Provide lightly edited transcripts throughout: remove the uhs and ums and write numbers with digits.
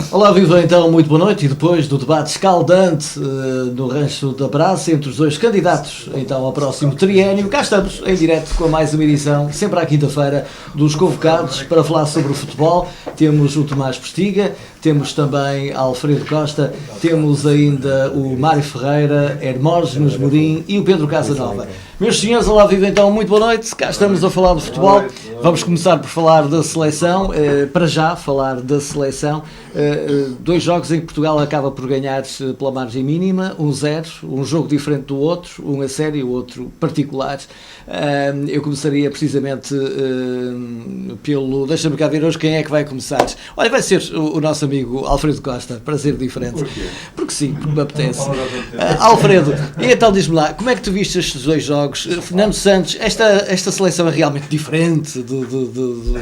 Olá, viva então, muito boa noite. E depois do debate escaldante no Rancho da Praça entre os dois candidatos então ao próximo triênio, cá estamos em direto com mais uma edição, sempre à quinta-feira, dos Convocados para falar sobre o futebol. Temos o Tomás Postiga, temos também Alfredo Costa, temos ainda o Mário Ferreira, Hermógenes Morim e o Pedro Casanova. Meus senhores, olá, viva então, muito boa noite. Cá estamos a falar de futebol. Vamos começar por falar da seleção, para já falar da seleção. Dois jogos em que Portugal acaba por ganhar pela margem mínima, 1-0, um jogo diferente do outro, um a sério e o outro particular. Eu começaria precisamente pelo... Deixa-me cá ver hoje quem é que vai começar. Olha, vai ser o nosso amigo Alfredo Costa, para ser diferente. Porquê? Porque sim, porque me apetece. Alfredo, e então diz-me lá, como é que tu viste estes dois jogos? Fernando Santos, esta seleção é realmente diferente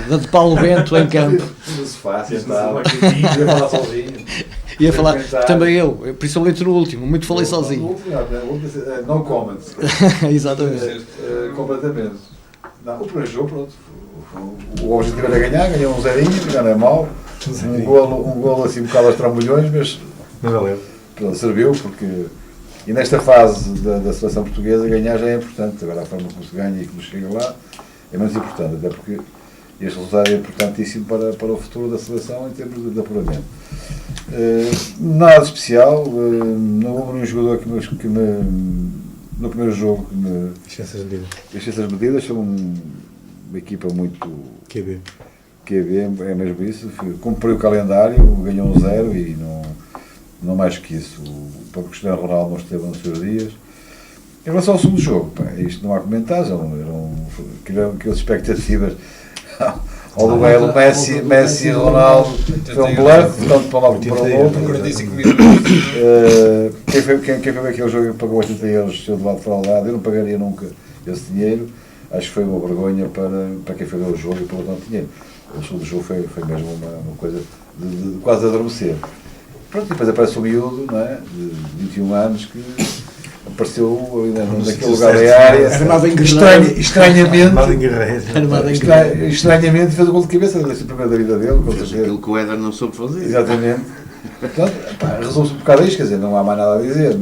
da de Paulo Bento em campo? No sofá, sentado, ia falar sozinho. Ia falar, também eu, principalmente no último, muito falei sozinho. No comments. Exatamente. Completamente. Não, o primeiro jogo, pronto. O objetivo era ganhar, ganhou um zerinho, já não é mau. Um golo assim um bocado aos trambolhões, mas valeu. Pronto, serviu porque. E nesta fase da seleção portuguesa ganhar já é importante. Agora a forma como se ganha e como se chega lá é menos importante, até porque este resultado é importantíssimo para o futuro da seleção em termos de apuramento. Nada de especial, não houve nenhum jogador que me no primeiro jogo que me enchesse as medidas. Foi uma equipa muito QB, é mesmo isso. Cumpriu o calendário, ganhou um 0 e não mais que isso. O próprio Cristiano Ronaldo não esteve nos seus dias. Em relação ao segundo jogo, isto não há comentários, criaram expectativas ao duelo Messi e Ronaldo. Foi um bluff, tanto para um lado como para o outro. Quem foi ver aquele jogo e pagou 80 euros se eu de lado para o lado, eu não pagaria nunca esse dinheiro. Acho que foi uma vergonha para quem foi ver o jogo e para o outro não dinheiro. O segundo jogo foi mesmo uma coisa de quase adormecer. Pronto, e depois aparece o miúdo, não é? De 21 anos, que apareceu ali naquele lugar da área, estranhamente fez o gol de cabeça, deve ser o primeiro da vida dele. Fez aquilo que o Éder não soube fazer. Exatamente. Portanto, resolve-se um bocado isto, quer dizer, não há mais nada a dizer.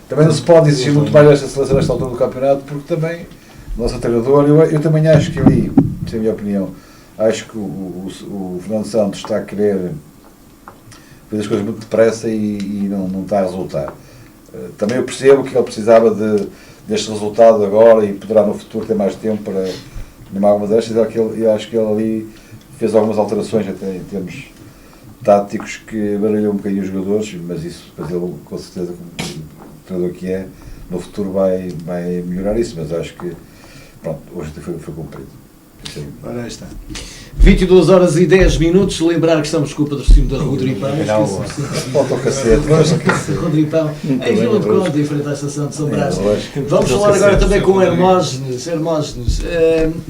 Também não se pode exigir muito mais desta seleção nesta altura do campeonato, porque também o nosso treinador, eu também acho que ali, sem a minha opinião, acho que o Fernando Santos está a querer fazer as coisas muito depressa e não está a resultar. Também eu percebo que ele precisava deste resultado agora e poderá no futuro ter mais tempo para animar algumas destas. Eu acho que ele ali fez algumas alterações até em termos táticos que baralhou um bocadinho os jogadores, mas isso ele com certeza, como treinador que é, no futuro vai melhorar isso, mas acho que pronto, hoje foi cumprido. Ora, aí está. 22 horas e 10 minutos. Lembrar que estamos com o patrocínio da Rodripão. Falta o cacete. Rodripão. Em Vila de Conde, em frente à estação de São Brás. Vamos falar agora também com o Hermógenes.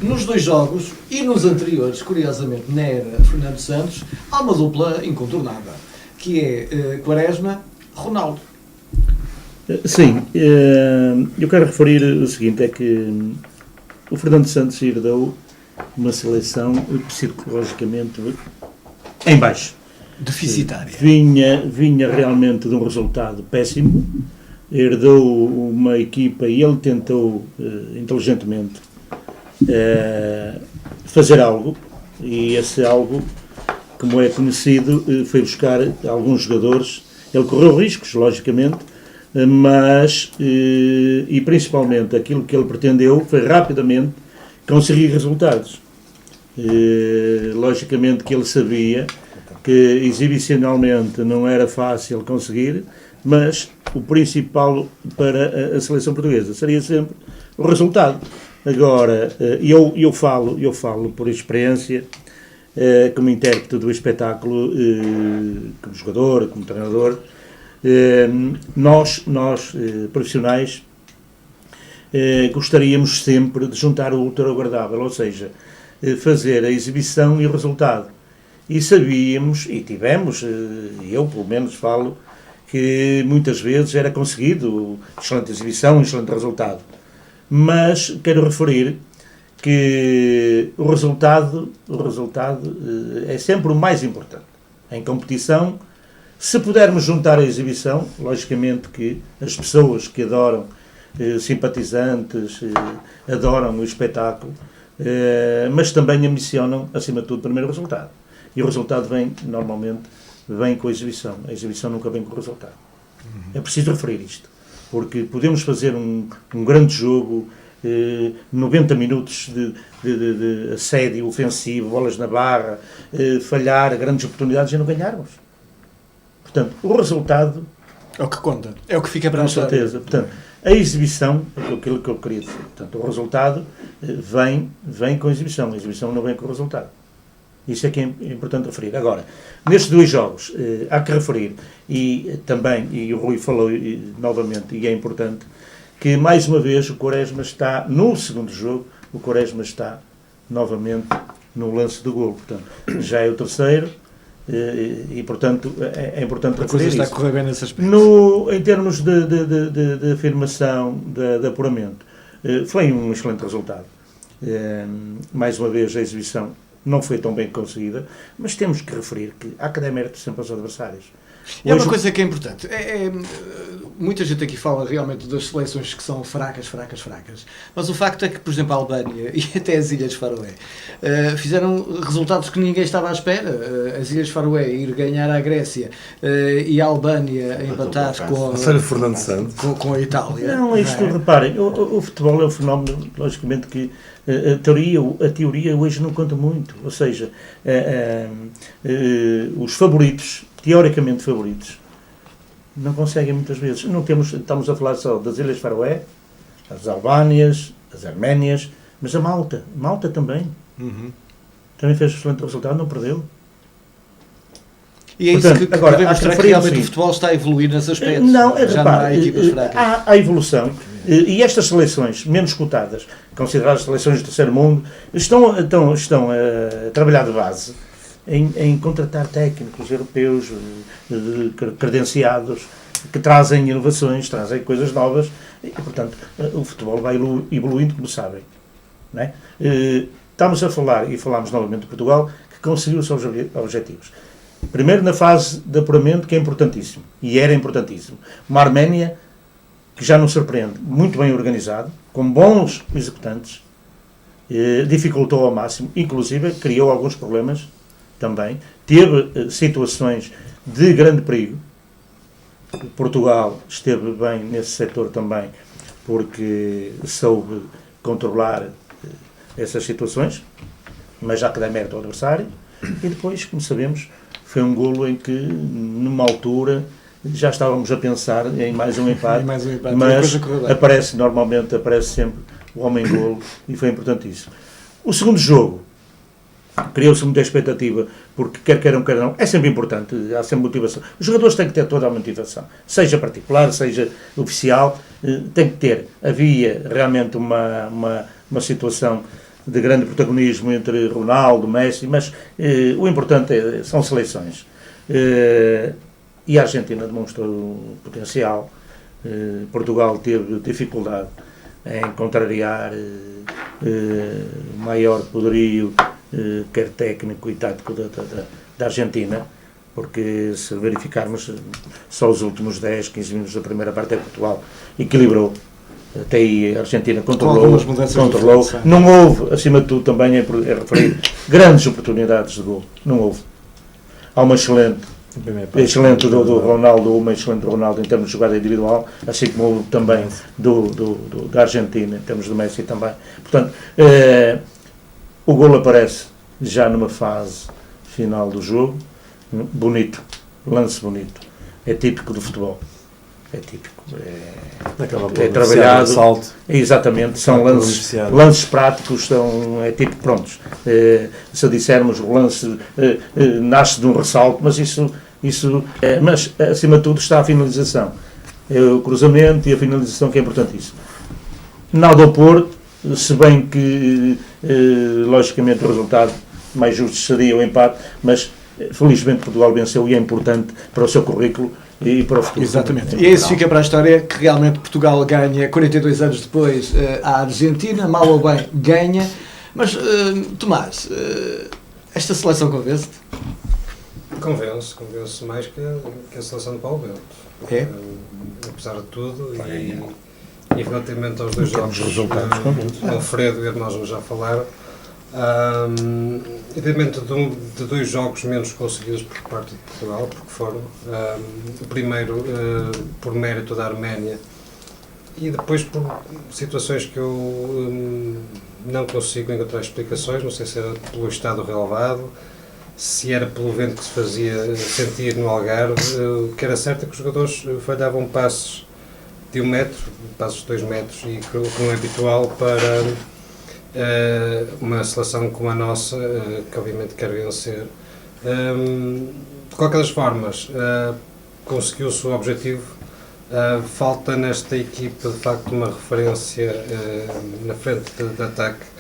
Nos dois jogos e nos anteriores, curiosamente, na era Fernando Santos, há uma dupla incontornável, que é Quaresma-Ronaldo. Sim, eu quero referir o seguinte, é que o Fernando Santos herdou uma seleção psicologicamente em baixo. Deficitária. Vinha realmente de um resultado péssimo, herdou uma equipa e ele tentou inteligentemente fazer algo, e esse algo, como é conhecido, foi buscar alguns jogadores. Ele correu riscos, logicamente, mas, e principalmente aquilo que ele pretendeu foi rapidamente conseguir resultados. Logicamente que ele sabia que exibicionalmente não era fácil conseguir, mas o principal para a seleção portuguesa seria sempre o resultado. Agora, eu falo por experiência, como intérprete do espetáculo, como jogador, como treinador. Nós profissionais, gostaríamos sempre de juntar o útil ao agradável, ou seja, fazer a exibição e o resultado. E sabíamos, e tivemos, eu pelo menos falo, que muitas vezes era conseguido excelente exibição e excelente resultado. Mas quero referir que o resultado é sempre o mais importante. em competição. Se pudermos juntar a exibição, logicamente que as pessoas que adoram, simpatizantes, adoram o espetáculo, mas também ambicionam, acima de tudo, o primeiro resultado. E o resultado normalmente vem com a exibição. A exibição nunca vem com o resultado. É preciso referir isto, porque podemos fazer um grande jogo, 90 minutos de assédio ofensivo, bolas na barra, falhar grandes oportunidades e não ganharmos. Portanto, o resultado... É o que conta, é o que fica para a com história. certeza. Portanto, a exibição é aquilo que eu queria dizer. Portanto, o resultado vem com a exibição não vem com o resultado. Isso é que é importante referir. Agora, nestes 2 jogos, há que referir, e também, e o Rui falou novamente, e é importante, que mais uma vez o Quaresma está, no segundo jogo, o Quaresma está novamente no lance do golo. Portanto, já é o terceiro, e portanto é importante A coisa referir está isso. a correr bem nesse aspecto. Em termos de afirmação, de apuramento, foi um excelente resultado. Mais uma vez a exibição não foi tão bem conseguida, mas temos que referir que há que dar mérito sempre aos adversários. É uma Hoje- coisa que é importante. Muita gente aqui fala realmente das seleções que são fracas, mas o facto é que, por exemplo, a Albânia e até as Ilhas Faroé fizeram resultados que ninguém estava à espera. As Ilhas Faroé ir ganhar à Grécia e a Albânia a empatar Fernando Santos. com a Itália. Não, isto, reparem, o futebol é um fenómeno, logicamente, que a teoria hoje não conta muito. Ou seja, os favoritos, teoricamente favoritos, não conseguem muitas vezes. Estamos a falar só das Ilhas Faroé, as Albânias, as Arménias, mas a Malta também. Também fez um excelente resultado, não perdeu. E é Portanto, isso que agora, devemos há que mostrar que referir o realmente o seguinte. futebol está a evoluir nesse aspecto. Não, Já não há equipas fracas. há evolução. E estas seleções menos cotadas, consideradas seleções do terceiro mundo, estão a trabalhar de base em contratar técnicos europeus credenciados que trazem inovações, trazem coisas novas e, portanto, o futebol vai evoluindo, como sabem. Não é? Estamos a falar, e falámos novamente de Portugal, que conseguiu os seus objetivos. Primeiro na fase de apuramento, que é importantíssimo, e era importantíssimo. Uma Arménia que já nos surpreende, muito bem organizado, com bons executantes, dificultou ao máximo, inclusive criou alguns problemas também, teve situações de grande perigo. Portugal esteve bem nesse setor também, porque soube controlar essas situações, mas já que dá mérito ao adversário. E depois, como sabemos, foi um golo em que, numa altura, já estávamos a pensar em mais um empate, Mais um empate, mas a coisa correu bem. normalmente aparece sempre o homem-golo, e foi importantíssimo. O segundo jogo, criou-se muita expectativa, porque quer queiram, quer não, é sempre importante, há sempre motivação. Os jogadores têm que ter toda a motivação, seja particular, seja oficial, tem que ter. Havia realmente uma situação de grande protagonismo entre Ronaldo, Messi, mas o importante são seleções. E a Argentina demonstrou potencial. Portugal teve dificuldade em contrariar o maior poderio, quer técnico e tático da Argentina, porque se verificarmos só os últimos 10, 15 minutos da primeira parte, Portugal equilibrou. Até aí a Argentina controlou, não houve, acima de tudo também é referir, grandes oportunidades de gol, não houve. Há uma excelente do Ronaldo, uma excelente do Ronaldo em termos de jogada individual, assim como houve também da Argentina, em termos do Messi também. Portanto, o gol aparece já numa fase final do jogo, bonito, lance bonito, é típico do futebol. É típico, é trabalhado, salto. Exatamente, são lances práticos, é tipo, prontos, se dissermos o lance nasce de um ressalto, mas mas acima de tudo está a finalização, é o cruzamento e a finalização que é importantíssimo. Nada a opor, se bem que logicamente o resultado mais justo seria o empate, mas felizmente Portugal venceu e é importante para o seu currículo e para o futuro. Exatamente. E isso fica para a história que realmente Portugal ganha 42 anos depois a Argentina, mal ou bem ganha. Mas, Tomás, esta seleção convence-te? convence mais que a seleção de Paulo Bento. É? Apesar de tudo, e relativamente aos dois jogos, resultados, Alfredo e Hermógenes já falaram, evidentemente de dois jogos menos conseguidos por parte de Portugal, porque foram o primeiro por mérito da Arménia e depois por situações que eu não consigo encontrar explicações, não sei se era pelo estado relevado, se era pelo vento que se fazia sentir no Algarve. O que era certo é que os jogadores falhavam passes de 1 metro, passes de 2 metros, e que não é habitual para uma seleção como a nossa, que obviamente quer vencer. De qualquer das formas, conseguiu-se o objetivo. Falta nesta equipa de facto uma referência na frente de ataque.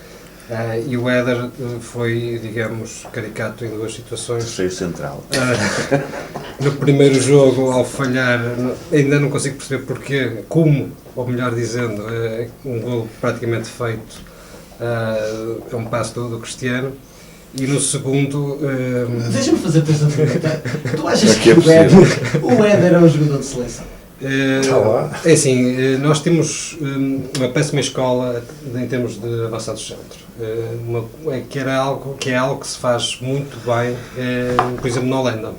E o Éder foi, digamos, caricato em duas situações. Cheio central. No primeiro jogo, ao falhar, ainda não consigo perceber porquê, como, ou melhor dizendo, um golo praticamente feito, é um passo do Cristiano. E no segundo... Deixa-me fazer-te esta pergunta. Tu achas que é o Éder é um jogador de seleção? É assim, nós temos uma péssima escola em termos de avançados centros, que é algo que se faz muito bem, por exemplo, na Holanda.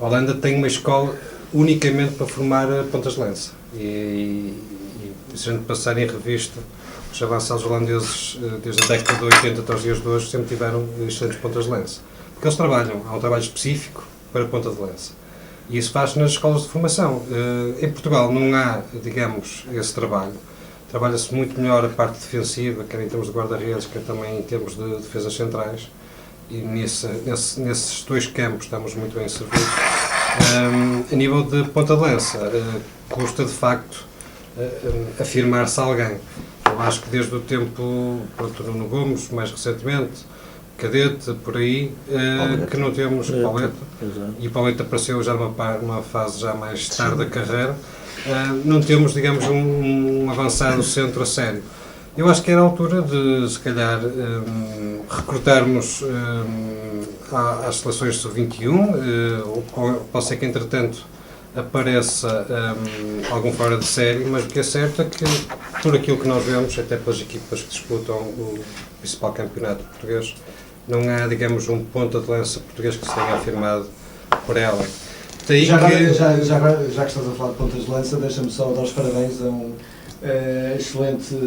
A Holanda tem uma escola unicamente para formar pontas de lança e se a gente passar em revista, os avançados holandeses desde a década de 80 até os dias de hoje sempre tiveram excelentes pontas de lança, porque eles há um trabalho específico para ponta de lança. E isso faz nas escolas de formação. Em Portugal não há, digamos, esse trabalho. Trabalha-se muito melhor a parte defensiva, quer em termos de guarda-redes, quer também em termos de defesas centrais. E nesses dois campos estamos muito bem servidos. A nível de ponta de lança, custa de facto afirmar-se alguém. Eu acho que desde o tempo, Nuno Gomes, mais recentemente, Cadete, por aí, que não temos Pauleta, e o Pauleta apareceu já numa fase já mais tarde da carreira, não temos, digamos, um avançado centro a sério. Eu acho que era a altura de, se calhar, recrutarmos às seleções sub-21, pode ser que, entretanto, apareça algum fora de série, mas o que é certo é que, por aquilo que nós vemos, até pelas equipas que disputam o principal campeonato português, não há, digamos, um ponta de lança português que se tenha afirmado por ela. Daí Já que estás a falar de pontas de lança, deixa-me só dar os parabéns a um excelente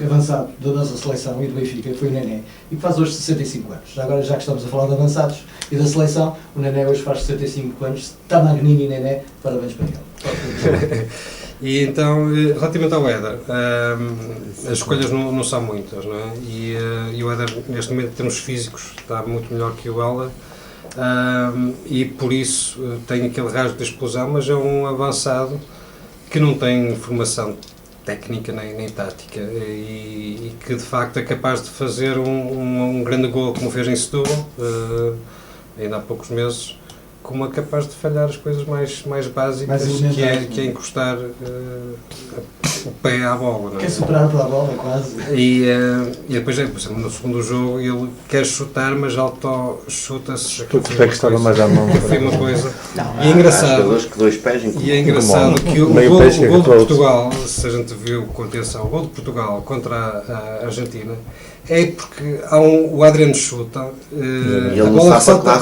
avançado da nossa seleção e do Benfica, que foi o Nené, e que faz hoje 65 anos. Já que estamos a falar de avançados e da seleção, o Nené hoje faz 65 anos, está Magnini e Nené, parabéns para ele. E então, relativamente ao Éder, as escolhas não são muitas, não é? E o Éder, neste momento, em termos físicos, está muito melhor que o Ela, e por isso tem aquele rasgo de explosão, mas é um avançado que não tem formação técnica nem tática e que, de facto, é capaz de fazer um grande gol, como fez em Setúbal, ainda há poucos meses, como é capaz de falhar as coisas mais básicas, que é encostar o pé à bola. Não é? Quer superar para a bola, quase. E depois, por exemplo, no segundo jogo, ele quer chutar, mas auto-chuta-se. Tu que estava mais à mão. Foi uma coisa. E é engraçado. Que dois pés E é engraçado que o gol de Portugal, se a gente viu com atenção, o gol de Portugal contra a Argentina, é porque o Adriano chuta, a bola ressalta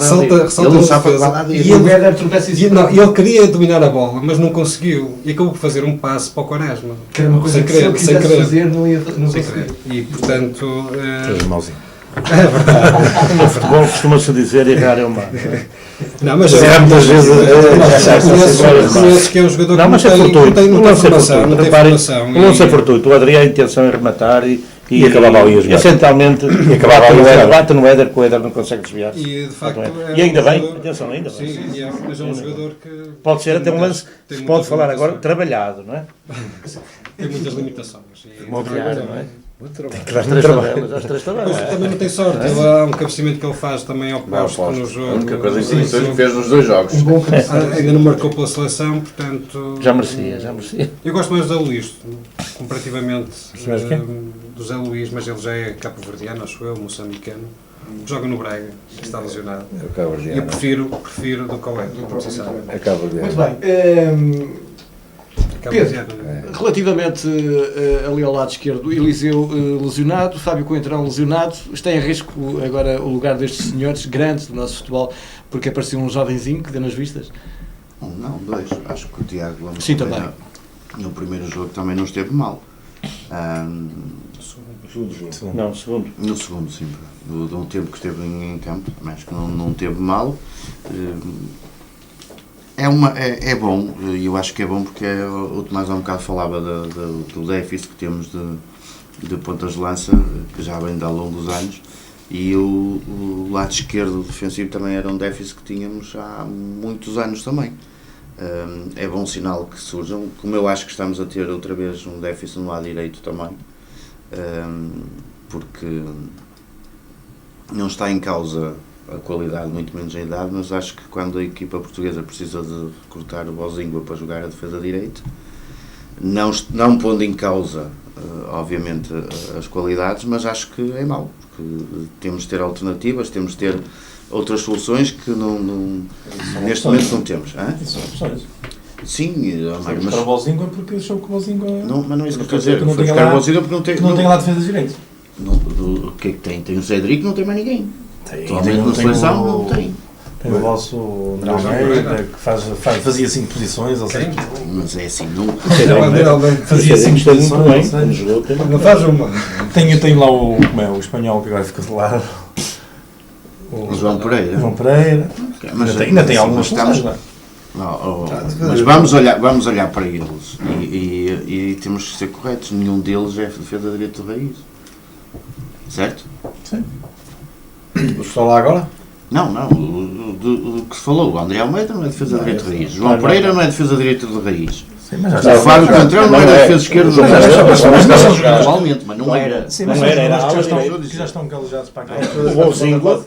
e o Éder tropeça em cima. ele queria dominar a bola, mas não conseguiu e acabou por fazer um passe para o Quaresma. Que era uma coisa que se ele quisesse fazer, não conseguia. E portanto... mauzinho. É verdade. No futebol costuma-se dizer errar é humano. Não, mas muitas vezes reconheço que é um jogador Não, mas é fortuito. não tem formação. Não lance é fortuito. O Adriano a intenção é rematar e acabava ali a jogar. Essencialmente, bate no Éder, que o Éder não consegue desviar. E de facto e ainda bem, atenção, ainda bem. Sim, mas é um jogador que... Pode ser até um lance, se pode falar agora, trabalhado, não é? Tem muitas limitações. Mobiliário, não é? Às três tabelas. Depois também não tem sorte. Há um cabeceamento que ele faz também ao posto no jogo. A única coisa interessante que fez nos dois jogos. Ainda não marcou pela seleção, portanto... Já merecia. Eu gosto mais do Zé Luís, comparativamente do Zé Luís, mas ele já é cabo-verdiano, acho eu, moçambicano. joga no Braga, que está lesionado. É o Cabo Verdeano. Eu prefiro do que o Endo, como se sabe. É Cabo Verdeano. Muito bem. Cabo Pedro, Verdeano. relativamente ali ao lado esquerdo, Eliseu lesionado, Fábio Coentrão lesionado, está em risco agora o lugar destes senhores grandes do nosso futebol, porque apareceu um jovenzinho que deu nas vistas. Não, 2. Acho que o Tiago Lama Sim, também. no primeiro jogo também não esteve mal. Não, segundo. No segundo, sim. De um tempo que esteve em campo, acho que não teve mal. É bom, e eu acho que é bom porque o Tomás há um bocado falava do déficit que temos de pontas de lança, que já vem de ao longo dos anos, e o lado esquerdo defensivo também era um déficit que tínhamos há muitos anos também. É bom sinal que surjam, como eu acho que estamos a ter outra vez um déficit no lado direito também, porque não está em causa a qualidade, muito menos a idade, mas acho que quando a equipa portuguesa precisa de recrutar o Bozingua para jogar a defesa direita, não pondo em causa, obviamente, as qualidades, mas acho que é mau, porque temos de ter alternativas, temos de ter outras soluções que neste momento não temos. São opções. Sim, Mas mas para o Bozingua é porque achou que o Bozingua mas não é isso que eu estou a quer dizer dizer. que não Foi tenha buscar lá- o Bozingua porque não tem. que não tem lá defesa direito. O que é que tem? Tem o Cedric, não tem mais ninguém. Tem, Atualmente na seleção não tem. Tem o vosso André Almeida, que fazia 5 posições, ou seja, Mas é assim, não. fazia 5 Gostei muito posições, bem, ou quando seja, jogou, tem Não faz uma. tem lá o espanhol que agora fica de lado, O João Pereira. o João Pereira, Mas ainda tem sim, algumas mas estamos- soluções, não é? mas vamos olhar para eles e temos que ser corretos. Nenhum deles é defesa direito de raiz. Certo? O pessoal lá agora? Não, o que se falou, o André Almeida não é defesa direito de raiz. João Pereira não é defesa direito de raiz. Sim, mas já O está. Fábio Coentrão não era defesa esquerda de raiz. mas- Atualmente, mas não era. Sim, Não mas era, são era jogadores que ala já estão- direita. que já estão calejados para cá. O Bozingua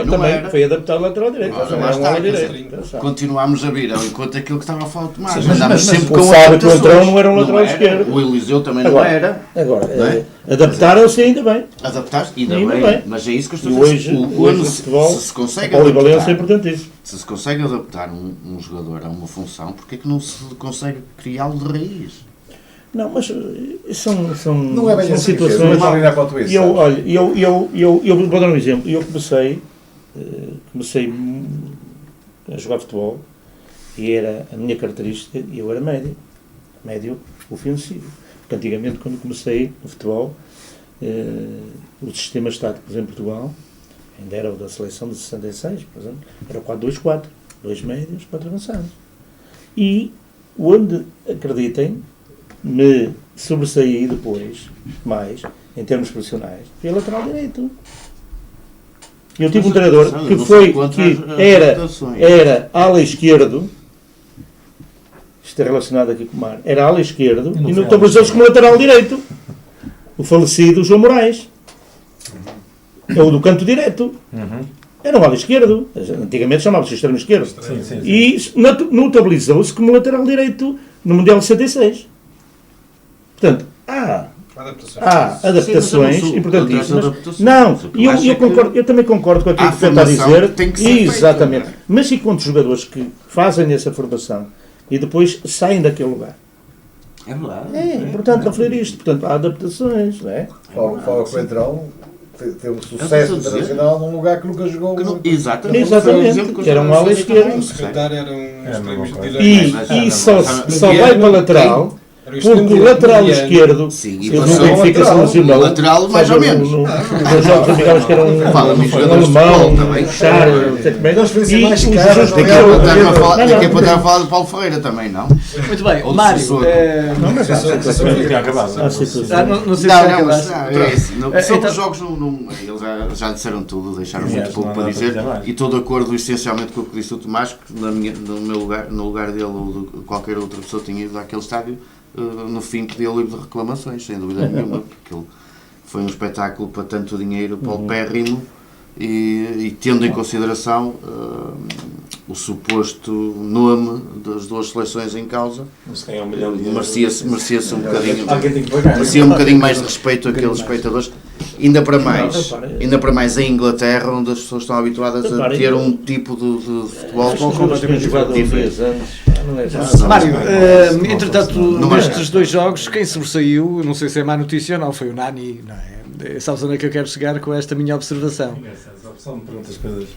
também também foi adaptado lateral direito. Ora, Também lá é um está, ala quer direito. Continuámos a vir ao encontro aquilo que estava a falar o Tomás. Sim, mas- Andamos mas sempre o com Fábio adaptações. Coentrão não era um lateral era. esquerdo. O Eliseu também não Agora, era. Agora, Não é? adaptaram-se ainda bem. Adaptaste, ainda Ainda bem. bem. Mas é isso que eu estou E a dizer. hoje, O hoje ano, o futebol, se consegue a polivalência é adaptar, importantíssima. se consegue adaptar um jogador a uma função, porque é que não se consegue criá-lo de raiz? Não, mas são Não é bem são assim. Não situações. está a olhar para tu isso. E eu, olha, eu vou dar um exemplo. Eu comecei a jogar futebol e era a minha característica, eu era médio ofensivo. Porque antigamente, quando comecei no futebol, os sistemas táticos em Portugal, ainda era o da seleção de 66, por exemplo, era o 4-2-4, 2 médios, 4 avançados. E onde, acreditem, me sobressaí depois, mais, em termos profissionais, foi a lateral direito. Eu tive um treinador que era ala esquerdo, isto é relacionado aqui com o Mar, era ala esquerdo e notabilizou-se como lateral direito. O falecido João Moraes. É o do canto direito. Era um ala esquerdo. Antigamente chamava-se extremo esquerdo. Sim, sim, sim. E notabilizou-se como lateral direito no Mundial de 66. Portanto, há adaptações Sim, mas eu não sou importantíssimas. contra as adaptações. Não, O que eu acho eu é que concordo, eu também concordo com aquilo há que você está a formação dizer. que tem que ser feita, Exatamente. não é? Mas e quantos jogadores que fazem essa formação e depois saem daquele lugar? É verdade. É importante referir isto. Portanto, há adaptações, não é? Fala com o Entrão, teve um sucesso internacional num lugar que nunca jogou. Exatamente. Exatamente, que era um ala esquerdo. O secretário era um extremo direito. E só vai para lateral porque o lateral esquerdo, Sim, e eu passou não Benfica se lesionou. o lateral mais ou menos. Nos jogos amigáveis que era um Fala-me em jogadores de alemão, futebol também. um Charles, não sei como é. Eles vêm ser E mais o caros, Jesus não Daqui é? a pouco estava a falar- Não, daqui a não. pouco estava a falar de Paulo Ferreira também, não? Muito bem, Ou Mário. Sissoko. Não, mas há situações. Tinha acabado. Há situações. Não sei se Não, já não, mas acabaste. é isso. Sobre Então- os jogos, eles já disseram tudo, deixaram Sim, muito acho pouco que para não há nada dizer. para dizer mais. E estou de acordo essencialmente com o que disse o Tomás, que no meu lugar, no lugar dele ou de qualquer outra pessoa tinha ido àquele estádio, no fim pedia o livro de reclamações, sem dúvida nenhuma, porque aquilo foi um espetáculo para tanto dinheiro, paupérrimo, e tendo em consideração o suposto nome das duas seleções em causa, Não se ganha 1 milhão de euros. merecia-se um bocadinho. Alguém tem que pagar. Merecia um bocadinho mais de respeito àqueles espectadores. Ainda para mais em Inglaterra, onde as pessoas estão habituadas a ter um tipo de futebol completamente diferente. Mário, entretanto, nestes 2 jogos, quem sobressaiu, não sei se é má notícia ou não, foi o Nani, não é? Sabes onde é que eu quero chegar com esta minha observação? Só me perguntas coisas.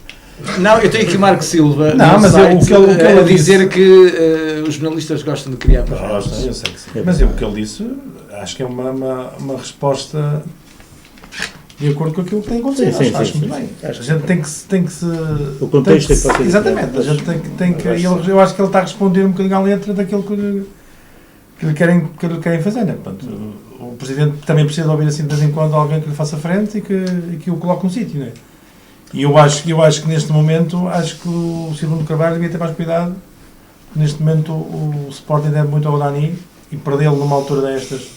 Não, eu tenho aqui o Marco Silva Não, mas site, o que ele a dizer que os jornalistas gostam de criar projetos. Eu sei que sim. Mas o que ele disse, acho que é uma resposta de acordo com aquilo que tem acontecido. Acho muito bem. A gente tem que se... O contexto é que pode ser. Exatamente. A gente tem que... Eu acho que ele está a responder um bocadinho à letra daquilo que lhe querem fazer. Né? Portanto, o Presidente também precisa de ouvir assim de vez em quando alguém que lhe faça frente e que o coloque no sítio. Né? E eu acho que neste momento, acho que o Silvio Carvalho devia ter mais cuidado. Neste momento o Sporting deve muito ao Nani e perdê-lo numa altura destas,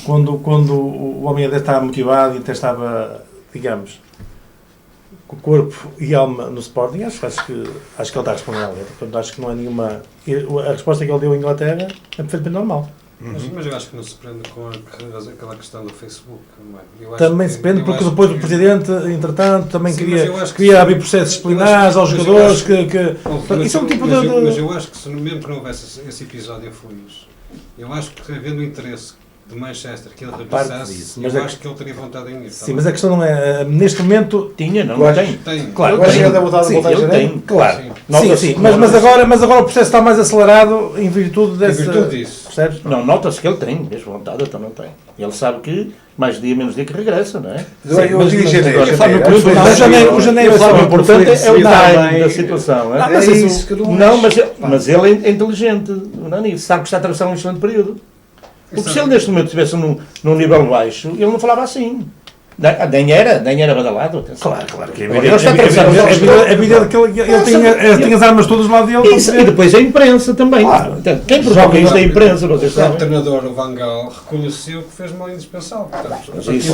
quando o homem até estava motivado e até estava, digamos, com o corpo e alma no Sporting. Acho que ele está a responder à letra. Portanto, acho que não há nenhuma... A resposta que ele deu à Inglaterra é perfeitamente normal. Mas eu acho que não se prende com aquela questão do Facebook. Também se prende, porque depois o Presidente, entretanto, também queria abrir processos disciplinares aos jogadores Isso é um tipo de... Mas eu acho que mesmo que não houvesse esse episódio infeliz, eu acho que havendo interesse de Manchester que ele regressasse, eu acho que ele teria vontade em ir. Sim, mas a questão não é... Neste momento... Tinha, não tem. Claro, eu acho que ele deve voltar a janeiro. Claro. Sim. Mas agora o processo está mais acelerado em virtude disso. Percebes? Não, nota-se que ele tem, mesmo vontade, então não tem. Ele sabe que mais dia, menos dia que regressa, não é? Eu digo janeiro. O janeiro o importante é o time da situação. Mas ele é inteligente, o Nani, sabe que está a atravessar um excelente período. Porque se ele neste momento estivesse num nível baixo, ele não falava assim. Nem era badalado. Atenção. Claro que é evidente que ele tinha as armas todas lá dele. E depois a imprensa também. Portanto, quem provoca isto é a imprensa, vocês sabem. O treinador, o Van Gaal, reconheceu que fez mal indispensável. Portanto,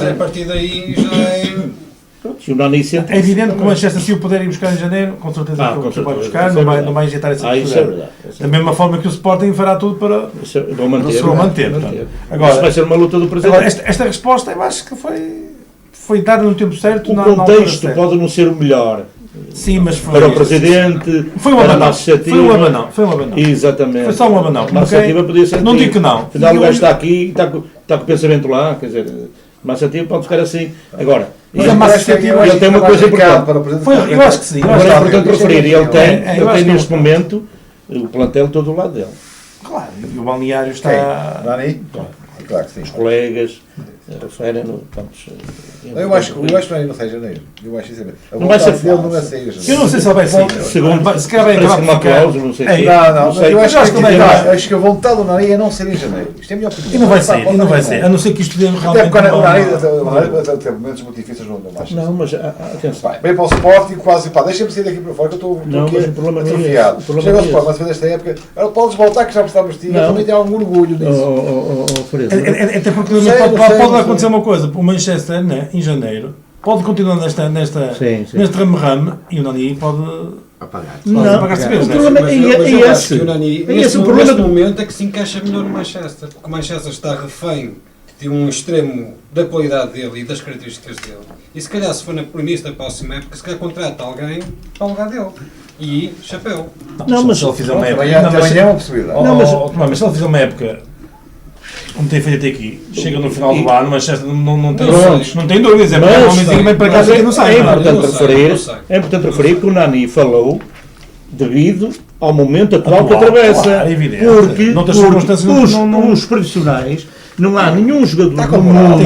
a partir daí já é... E o Nani sente. É evidente que o Manchester, se o puder ir buscar em janeiro, com certeza que vai buscar, não vai injetar essa isso é verdade. Da mesma forma que o Sporting fará tudo para o manter. Agora, isso vai ser uma luta do Presidente. Esta resposta eu acho que foi dada no tempo certo. O contexto pode não ser o melhor. Sim, mas foi para o Presidente, foi um abanão. Foi um abanão. Exatamente. Foi só um abanão. A iniciativa podia ser. Não digo que não. Afinal, o gajo está aqui, está com o pensamento lá, quer dizer, a iniciativa pode ficar assim. Agora, ele tem uma coisa importante. Eu acho que sim. Agora é importante referir, ele tem neste momento o plantel todo do lado dele. Claro, e o balneário está... Dani? Claro que sim. Os colegas referem-no. Eu acho que não sai em janeiro. Eu acho isso mesmo. Não vai ser dele não vai sair em janeiro. Eu não sei se ele vai sair. Segundo, se calhar vai acabar uma cláusula, não sei se... Não, eu acho que a vontade do Nani é não sair em janeiro. Isto é a minha opinião. E não vai sair, a não ser que isto dê realmente... Até porque o Nani tem momentos muito difíceis no Manchester. Não, mas atenção. Bem para o Sporting, quase, deixa-me sair daqui para fora, que eu estou aqui atrofiado. Chega ao Sporting, mas desta época, agora podes voltar que já precisávamos de ti, eu também tenho algum orgulho nisso. Até porque pode acontecer uma coisa, o Manchester, né, em janeiro, pode continuar neste rame-rame e o Nani pode apagar. O problema é esse. O Nani, neste momento, é que se encaixa melhor no Manchester, porque o Manchester está refém de um extremo da qualidade dele e das características dele. E se calhar, se for no início da próxima época, se calhar contrata alguém para o lugar dele. E chapéu. Não, mas se ele fizer uma época... Também é uma possibilidade. Mas se ele fizer uma época... Como tem feito até aqui, chega no final do ano, mas não tem dúvidas, é porque o homem vem para casa e não sai. É importante referir que o Nani falou devido ao momento atual que atravessa. Porque os profissionais, não há nenhum jogador do mundo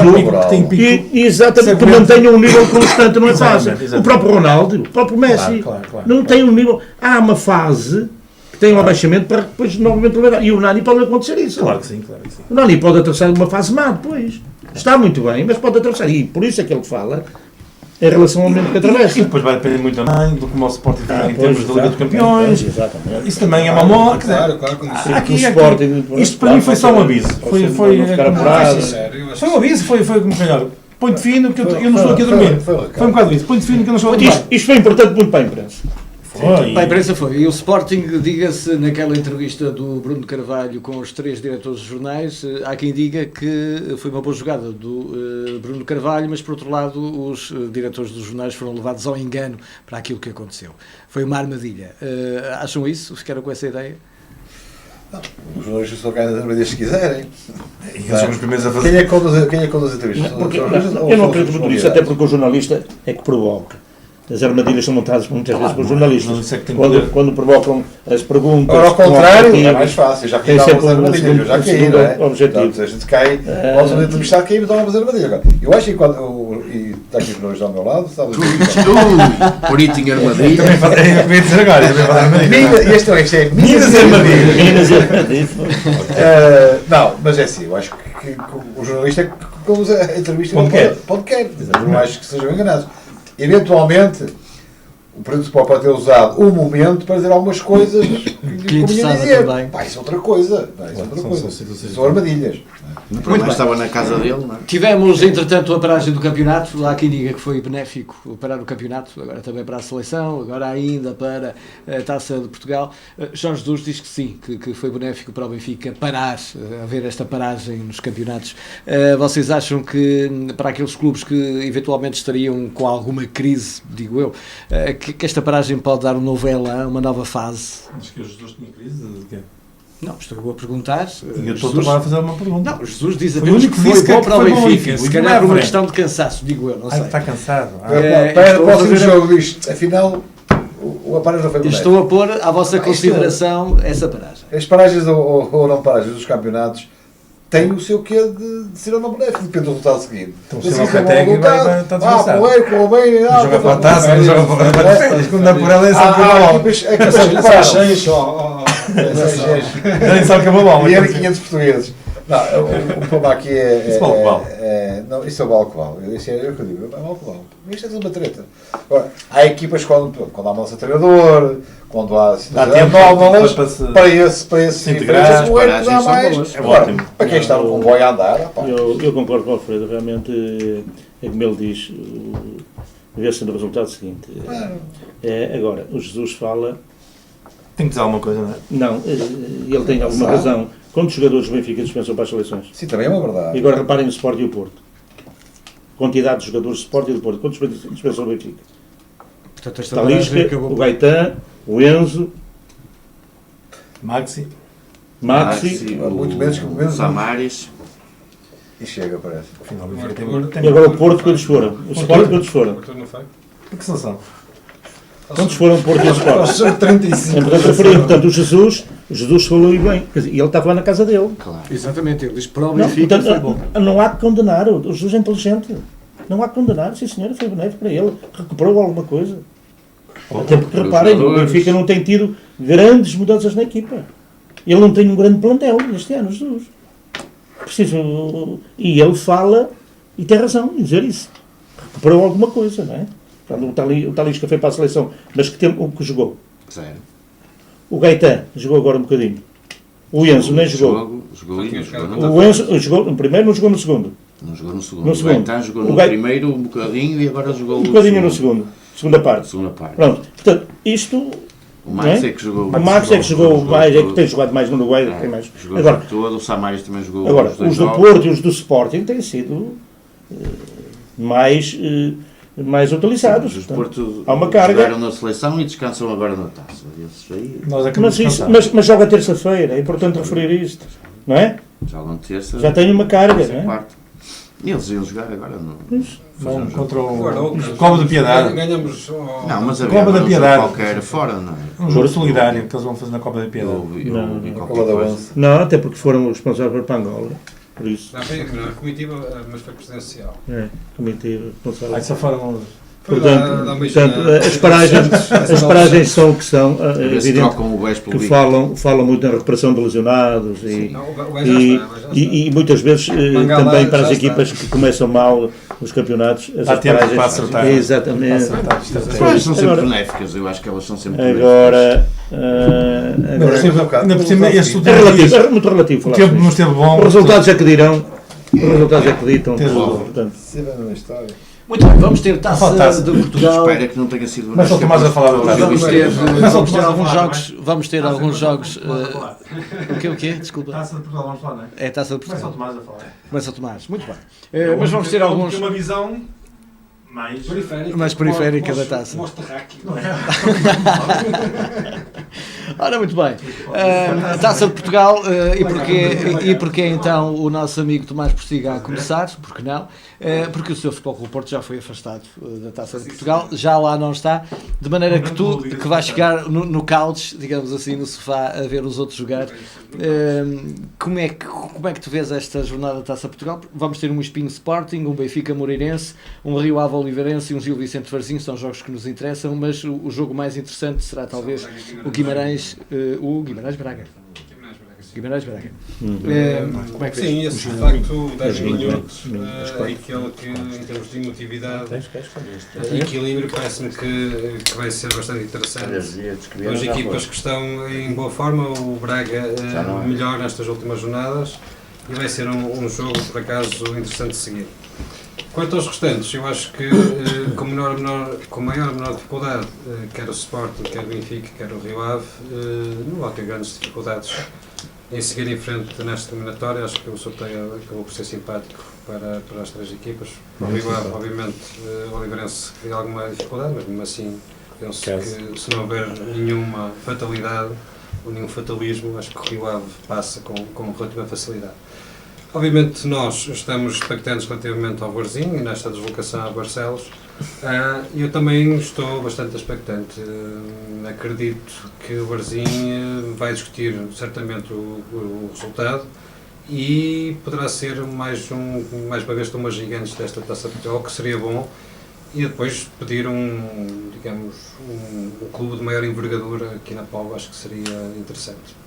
que mantenha um nível constante, não é fácil. O próprio Ronaldo, o próprio Messi, não tem um nível... Há uma fase... tem um abaixamento para depois novamente levar. E o Nani pode acontecer isso. Claro que sim. O Nani pode atravessar uma fase má depois. Está muito bem, mas pode atravessar. E por isso é que ele fala em relação ao momento que atravessa. E depois vai depender muito também do como o Sporting fizer em termos de Liga dos Campeões. Exatamente. Isso também é uma mola. Claro. Isto para mim foi só um aviso. Foi um aviso, foi como calhar. Põe-te fino que eu não estou aqui a dormir. Foi um bocado isso. Põe-te fino que eu não estou a dormir. Isto foi importante muito para a imprensa. foi. Para a imprensa foi. E o Sporting, diga-se, naquela entrevista do Bruno Carvalho com os 3 diretores dos jornais, há quem diga que foi uma boa jogada do Bruno Carvalho, mas por outro lado os diretores dos jornais foram levados ao engano para aquilo que aconteceu. Foi uma armadilha. Acham isso? Ficaram com essa ideia? Os jornalistas só caem nas armadilhas se quiserem. E eles são os primeiros a fazer. Quem é que conduz as entrevistas? Porque, São os jornalistas ou eu não são os acredito muito nisso, convidados? até porque o jornalista é que provoca. As armadilhas são montadas muitas vezes pelos jornalistas. não sei que tem poder. Quando provocam as perguntas. Agora, ao com contrário, objetivos, é mais fácil. Já tem caí sempre algumas um armadilhas, eu já caí, segundo não é? objetivo. Portanto, a gente cai, nós vamos entrevistar, caímos algumas armadilhas. Agora, eu acho que quando. E está aqui os jornalistas ao meu lado, sabe? Poritinho armadilha. Também fazem, eu ia dizer agora, também fazem armadilha. Isto é Minas armadilhas. Meninas e armadilhas. Não, mas é assim, eu acho que o jornalista é que conduz a entrevista Pode quer. não acho que sejam enganados. Eventualmente, o principal pode ter usado o momento para dizer algumas coisas que lhe interessava convinha dizer. também. Pá, isso é outra coisa. Não, isso é outra coisa. São armadilhas. O problema estava na casa dele, não é? Tivemos, entretanto, a paragem do campeonato. Há quem diga que foi benéfico parar o campeonato, agora também para a seleção, agora ainda para a Taça de Portugal. Jorge Jesus diz que sim, que foi benéfico para o Benfica parar, haver esta paragem nos campeonatos. Vocês acham que para aqueles clubes que eventualmente estariam com alguma crise, digo eu, que esta paragem pode dar um novo elan, uma nova fase? Acho que o Jesus tinha crise de quê? Não, estou a perguntar. E eu estou agora a fazer uma pergunta. Não, Jesus diz Foi o apenas único que que foi disse bom que para o foi bom ao Benfica. Benfica. Se Isso calhar não é por uma verdade. questão de cansaço, digo eu, não sei. Está cansado. Para o estou a próximo fazer- jogo diz, afinal, a paragem não foi benéfica. Estou a pôr à vossa consideração essa paragem. As paragens ou não paragens dos campeonatos têm o seu quê de ser ou não benéfico, depende do resultado seguinte. Então, Se se não é bom Lopetegui resultado, vai estar desgraçado. correu bem, Joga para a taça, não joga para a taça. Quando dá por ela, é só que a bola. equipas Cheios só. Já nem sabe que é uma bola. E era 500 portugueses. Não, o problema aqui é. Isso vale o que vale. Não, isso é o vale que vale. Isso é o que eu digo, é o vale que vale. Isto é tudo uma treta. Agora, há equipas quando há mudança de treinador, quando há tempo novas, para se- para esse As integrar, o paragens dá são mais. boas. Agora, Ótimo. para quem está no comboio a andar, pá, Eu concordo com o Alfredo, realmente é como ele diz, vê-se no resultado seguinte. Agora, o Jesus fala, Tem que dizer alguma coisa, não é? não, ele tem alguma Sabe. razão. Quantos jogadores do Benfica dispensam para as seleções? sim, também é uma E verdade. agora reparem no Sport e o Porto. Quantidade de jogadores do Sport e do Porto. Quantos dispensam o Benfica? Portanto, esta Está paragem Lisca, acabou. o Gaetan, o Enzo, Maxi. Maxi, muito menos que menos. Samaris. E chega, parece. Afinal, o Benfica e agora o Porto quantos foram? O Sport quantos foram? Não foi? Que seleção? Quantos foram o Porto e o Sport? São 35. É importante referir, portanto, o Jesus falou e bem, quer dizer, e ele estava lá na casa dele. Exatamente, ele diz para o Não, Benfica portanto, foi bom. não há que condenar, o Jesus é inteligente. Não há que condenar, sim senhor, foi benéfico para ele. Recuperou alguma coisa. Até porque, Os reparem, o jogadores. Benfica não tem tido grandes mudanças na equipa. Ele não tem um grande plantel este ano, Jesus. Preciso, e ele fala, e tem razão em dizer isso. Recuperou alguma coisa, não é? Portanto, o Talisca foi para a seleção, mas que tempo que jogou? Zero. O Gaetan jogou agora um bocadinho. O Enzo nem jogou. Jogou e não jogou O Enzo jogou no primeiro, não jogou no segundo. Não jogou no segundo. No O segundo. Gaetan jogou O no Gai- primeiro um bocadinho e agora jogou Um bocadinho no segundo. Segunda parte. Segunda parte. Pronto. Portanto, isto. O Max não é que jogou. O Max é que jogou mais, é que tem jogado mais no Uruguai. Tem mais. Jogou Agora, todo, o Samaris também jogou agora os dois os do jogos. Porto e os do Sporting têm sido mais utilizados. Os do Portanto, Porto há uma carga. jogaram na seleção e descansam agora na taça. Esses aí Nós é que mas, nos isso, cansamos. mas joga terça-feira, é importante referir isto. Não é? jogam terça. Já tem uma carga, terça e não é? quarta. E eles iam jogar agora não. Vão contra Agora, o outros. Cova da Piedade. Ganhamos. Não, mas Copa havia da um jogo Piedade. qualquer fora, não é? Um jogo solidário que eles vão fazer na Copa da Piedade. Não, vi Copa qualquer da coisa. Onça. Não, até porque foram responsáveis para Angola. Por isso. Não, foi a comitiva, mas foi presidencial. É, comitê responsável. Aí só foram. Foi Portanto, dar um beijinho portanto na- as paragens são o que são. A É ver se evidente trocam o BES pelo que Bico. falam muito na recuperação de lesionados Sim, e, não, o gajo já e, está, o gajo já está. e muitas vezes Mangala também para as já equipas está. que começam mal os campeonatos. Há tempo para acertar. Exatamente. As paragens são sempre Agora- benéficas, eu acho que elas são sempre benéficas. Agora, Ainda por cima- um bocado. ainda por cima, este é último relativo, dia, é muito relativo o falar tempo sobre não isto. esteve bom. Os resultados é que dirão. Os resultados é que ditam. Tens razão. Portanto, Se vai na história. Muito bem, vamos ter Taça de Portugal. Espero que não tenha sido. Mas só Tomás a falar do Vamos ter alguns jogos. O quê? Desculpa. Taça de Portugal, vamos falar, não é? É Taça de Começa o Portugal. Tomás a falar. Começa o Tomás. Muito bem. Mas vamos ter alguns. Uma visão mais Mais periférica da taça. Não é? Ora, muito bem. Taça de Portugal, e porquê então o nosso amigo Tomás Prossiga a começar? Porque não? Porque o seu Futebol Clube do Porto já foi afastado da Taça de Portugal, já lá não está, de maneira que tu, que vais chegar no couch, digamos assim, no sofá, a ver os outros jogar. Como é que tu vês esta jornada da Taça de Portugal? Vamos ter um Espinho Sporting, um Benfica Moreirense, um Rio Ave Oliveirense e um Gil Vicente Varzim, são jogos que nos interessam, mas o jogo mais interessante será talvez o Guimarães Braga. Guimarães Braga. Como é que Sim, esse de facto 10 minutos é aquele que, em termos de emotividade e equilíbrio, parece-me que vai ser bastante interessante. As equipas que estão em boa forma, o Braga melhor nestas últimas jornadas, e vai ser um jogo, por acaso, interessante de seguir. Quanto aos restantes, eu acho que com maior ou menor dificuldade, quer o Sporting, quer o Benfica, quer o Rio Ave, não vão ter grandes dificuldades em seguir em frente nesta eliminatória. Acho que o sorteio acabou por ser simpático para as três equipas. O Rio Ave, obviamente, o Oliveirense tem alguma dificuldade, mas mesmo assim penso que se não houver nenhuma fatalidade ou nenhum fatalismo, acho que o Rio Ave passa com relativa facilidade. Obviamente nós estamos expectantes relativamente ao Varzim e nesta deslocação a Barcelos. Eu também estou bastante expectante. Acredito que o Varzim vai discutir certamente o resultado e poderá ser mais uma vez uma gigantes desta Taça de Portugal, que seria bom, e depois pedir um clube de maior envergadura aqui na Póvoa, acho que seria interessante.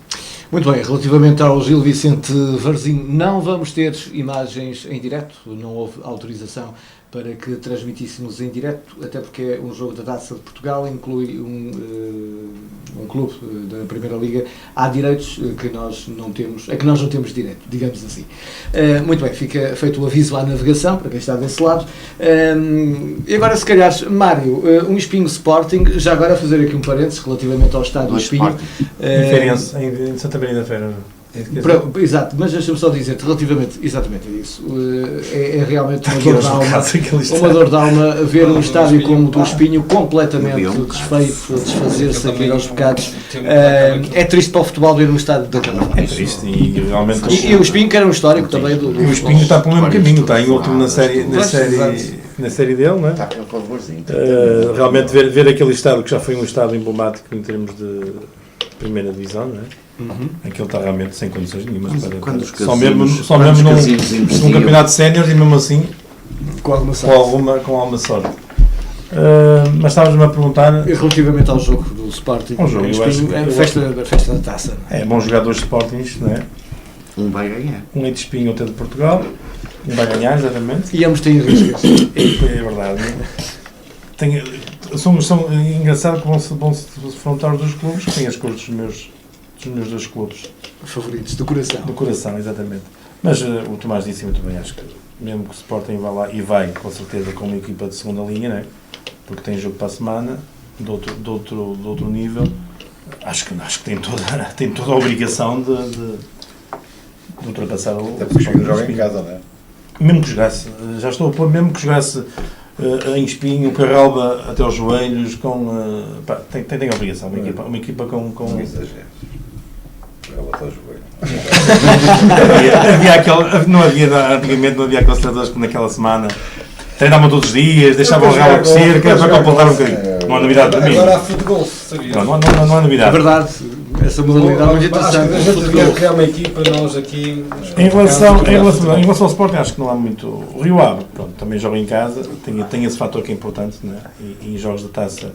Muito bem, relativamente ao Gil Vicente Varzim, não vamos ter imagens em direto, não houve autorização para que transmitíssemos em direto, até porque é um jogo da Taça de Portugal, inclui um clube da Primeira Liga, há direitos que nós não temos direito, digamos assim. Muito bem, fica feito o aviso à navegação, para quem está desse lado. E agora, se calhar, Mário, um Espinho Sporting, já agora fazer aqui um parênteses relativamente ao estado do Espinho. Em Santa Maria da Feira. Exato, mas deixa-me só dizer relativamente exatamente a isso. É realmente uma dor de alma ver um estádio como o do Espinho completamente desfeito, a desfazer-se, a cair aos bocados. É triste para o futebol ver um estádio de tamanho. É triste e realmente. E o Espinho, que era um histórico também do. E o Espinho está pelo mesmo caminho, está em último na série dele, não é? Realmente ver aquele estádio que já foi um estádio emblemático em termos de primeira divisão, não é? Aquilo está realmente sem condições nenhumas só mesmo num campeonato de séniores, e mesmo assim com alguma sorte. Mas estávamos-me a perguntar relativamente ao jogo do Sporting. Festa da taça. É bons jogadores de Sportings, não é? Um vai ganhar. Um é de Espinho, outro é de Portugal. Um vai ganhar, exatamente. E ambos têm riscos. É verdade. São engraçado que vão se defrontar os dois clubes, que têm as cores dos meus dois clubes favoritos, do coração. Do coração, exatamente. Mas o Tomás disse muito bem, acho que mesmo que o Sporting vá lá, e vai com certeza com uma equipa de segunda linha, né? Porque tem jogo para a semana, de outro nível, acho que tem toda a obrigação de ultrapassar o. Até porque o jogo em casa, não é? Mesmo que jogasse, já estou a pôr, mesmo que jogasse em Espinho, Carralba até aos joelhos, tem a obrigação, uma equipa com Não exagero. Carralba até aos joelhos. Antigamente não havia aqueles treinadores que naquela semana treinavam todos os dias, deixavam o rabo crescer, para completar um bocadinho. Não há novidade para mim. Agora há futebol, sabia? Não há novidade. É verdade, essa modalidade é muito interessante. A gente devia criar uma equipa, nós aqui. Em relação ao Sporting, acho que não há muito. O Rio Ave, pronto, também joga em casa, tem esse fator que é importante, né? E em jogos de taça,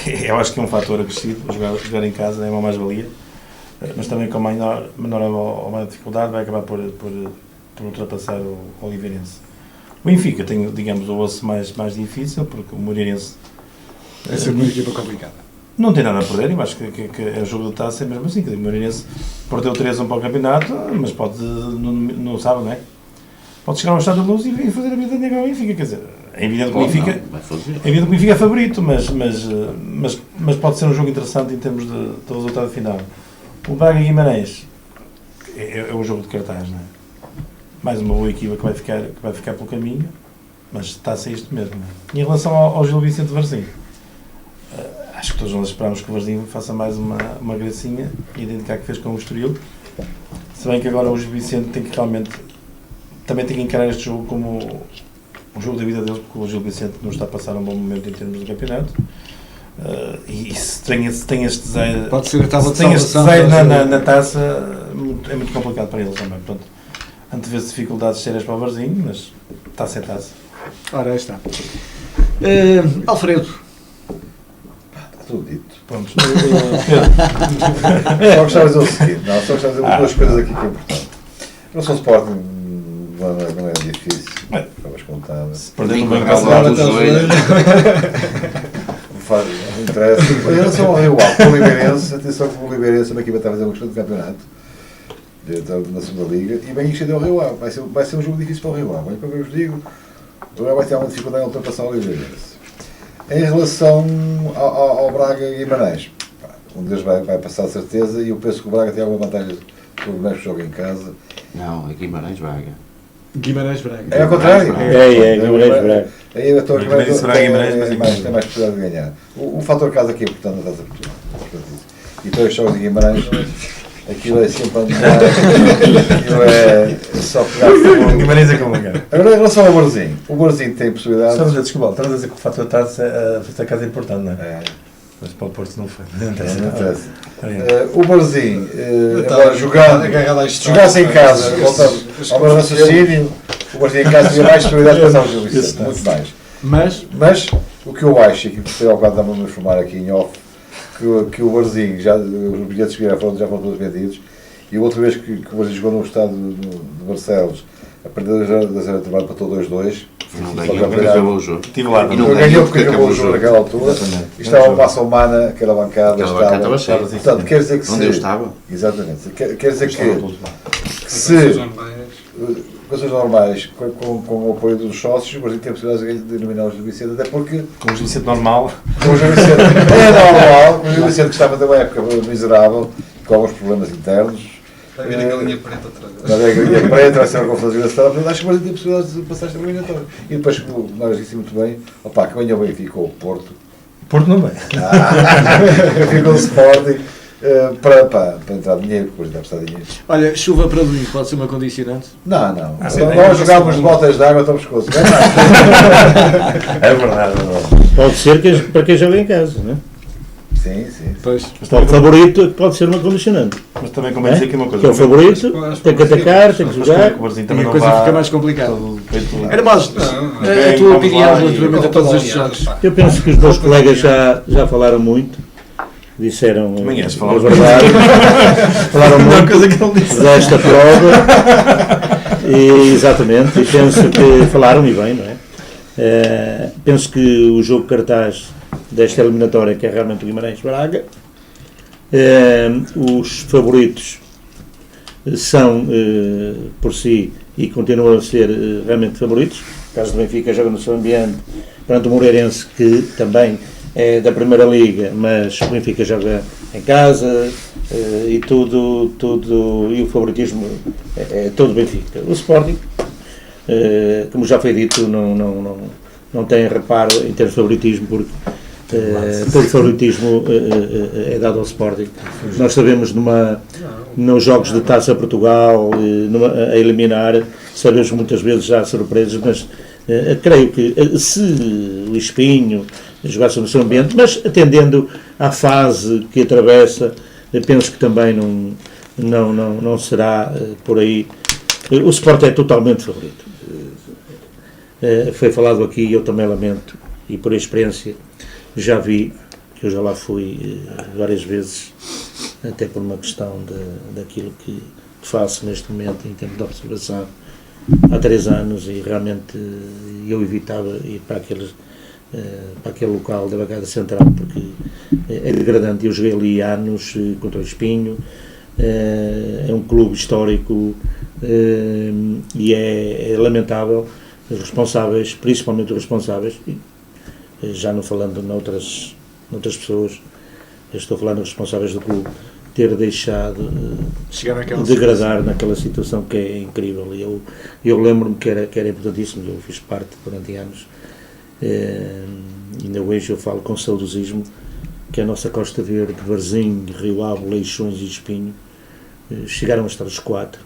eu acho que é um fator acrescido. Jogar em casa é uma mais-valia, mas também com menor ou maior dificuldade vai acabar por ultrapassar o Oliveirense. O Benfica tem, digamos, o osso mais difícil, porque o Moreirense é sempre uma equipa complicada. Não tem nada a perder, eu acho que é o jogo de taça, é mesmo assim. O Moreirense perdeu 3-1 para o campeonato, mas pode, não sabe, não é? Pode chegar ao Estado da Luz e fazer a vida negra ao Benfica, quer dizer, É evidente que o Benfica, Vai fazer. é evidente que o Benfica é favorito, mas pode ser um jogo interessante em termos de resultado final. O Braga Guimarães é um jogo de cartaz, não é? Mais uma boa equipa que vai ficar pelo caminho, mas está a ser isto mesmo. E em relação ao Gil Vicente Varzim, acho que todos nós esperamos que o Varzim faça mais uma gracinha e identificar que fez com o Estoril. Se bem que agora o Gil Vicente tem que realmente também tem que encarar este jogo como um jogo da vida deles, porque o Gil Vicente não está a passar um bom momento em termos de campeonato. E se tem este desejo, Pode ser a tábua de se tem este salvação, desejo pode ser. na taça, é muito complicado para eles também. Portanto, antevê-se dificuldades sérias para o Varzim, mas está a ser taça. Ora, aí está. Alfredo, Está tudo dito. Pronto. Só gostava de dizer o seguinte, só gostava de dizer duas coisas aqui que é importante. Não sou Sporting, não é difícil, estavas contada. Se perder no Tem que banco, acabar o joelho. Não interessa. Em relação ao Rio Ave, o Oliveirense, atenção que o Oliveirense é uma equipa que está a fazer uma questão de campeonato na segunda liga e bem isto é o Rio Ave. Vai ser um jogo difícil para o Rio Ave. Olha, como eu vos digo, o Rio Ave vai ter alguma dificuldade em ultrapassar o Oliveirense. Em relação ao Braga e Guimarães, um deles vai passar a certeza e eu penso que o Braga tem alguma vantagem sobre o Guimarães que joga em casa. Não, é Guimarães Braga. Guimarães Braga. É ao contrário? Guimarães Braga. Aí eu estou a Guimarães disse Braga, Guimarães, mas tem mais possibilidade de ganhar. O fator casa aqui é importante na Taça de Portugal. E para os jogos de Guimarães, aquilo é sempre andar. Aquilo é só pegar fogo. Guimarães é complicado. Agora, em relação ao Borzinho, o Borzinho tem possibilidades. Desculpa, estás a dizer que o fator taça a casa é importante, não é? É, Mas para o Porto não foi. não interessa. O Borzinho, agora Agarrado à história. jogasse em casa, voltando ao meu raciocínio, o Borzinho em casa tinha mais possibilidades de passar o jogo, Isso está. muito mais. Mas, O que eu acho, e que por ao quadro estava a me informar aqui em off, que o Barzinho, os bilhetes que já foram todos vendidos, e a outra vez que o Barzinho jogou no estado de Barcelos, a partir da zero de trabalho patou 2-2. Não Só ganhou já porque foi acabou o jogo. Estive lá. E não Não ganhou porque acabou o o jogo jogo. naquela altura. Exatamente. E estava uma massa humana, aquela bancada. Aquela bancada estava cheia. Portanto, quer dizer que Onde eu estava? Exatamente. Quer dizer que Pessoas se normais. coisas normais, com o apoio dos sócios, o Brasil tem a possibilidade de eliminar os do Vicente, até porque Com o Vicente normal. com o Gil Vicente é normal, o Gil Vicente que estava de uma época miserável, com alguns problemas internos. Vai vir a galinha preta outra vez. Mas é a galinha preta, vai ser uma confusão desgraçada, portanto acho que o Brasil tem a possibilidade de passar esta eliminatória. E depois, como nós disse muito bem, opá, que venha o Benfica ou o Porto, Porto não vai. Benfica ou o Sporting, para entrar dinheiro, porque depois deve estar dinheiro. olha, chuva para domingo pode ser uma condicionante? Não. sim, Nós jogámos de botas de água, estamos com isso. É verdade. Pode ser para quem joga em casa, não é? Sim. Pois. O favorito pode ser uma condicionante. Mas também convém dizer aqui uma coisa. Que é o favorito, tem que atacar, tem que jogar. O Barzinho E também a não coisa vai fica mais complicada. todo peito. Era mais a Bem, tua vamos opinião lá, relativamente a todos estes jogos. Eu penso que os meus colegas já falaram muito, disseram Amanhã a se falamos. verdade, falaram muito coisa que ele disse. desta prova e exatamente, e penso que falaram e bem, não é? Penso que o jogo cartaz desta eliminatória, que é realmente o Guimarães Braga, os favoritos são por si e continuam a ser realmente favoritos. O caso do Benfica joga no seu ambiente perante o Moreirense, que também é da Primeira Liga, mas o Benfica joga em casa e e o favoritismo é todo Benfica. O Sporting, como já foi dito, não tem reparo em termos de favoritismo, porque todo favoritismo é dado ao Sporting. Nós sabemos nos jogos de Taça Portugal, a eliminar, sabemos muitas vezes já surpresas, mas creio que se o Espinho jogasse no seu ambiente, mas atendendo à fase que atravessa, penso que também não será por aí. O Sporting é totalmente favorito. Foi falado aqui e eu também lamento, e por experiência já vi, que eu já lá fui várias vezes, até por uma questão daquilo que faço neste momento em termos de observação há 3 anos, e realmente eu evitava ir para aquele local da bancada central, porque é degradante. Eu joguei ali há anos contra o Espinho, é um clube histórico e é lamentável responsáveis, principalmente os responsáveis, já não falando noutras pessoas, eu estou a falar dos responsáveis do clube, ter deixado degradar naquela situação que é incrível. Eu lembro-me que era importantíssimo, eu fiz parte durante anos, ainda hoje eu falo com saudosismo, que a nossa Costa Verde, Varzim, Rio Ave, Leixões e Espinho chegaram a estar os 4,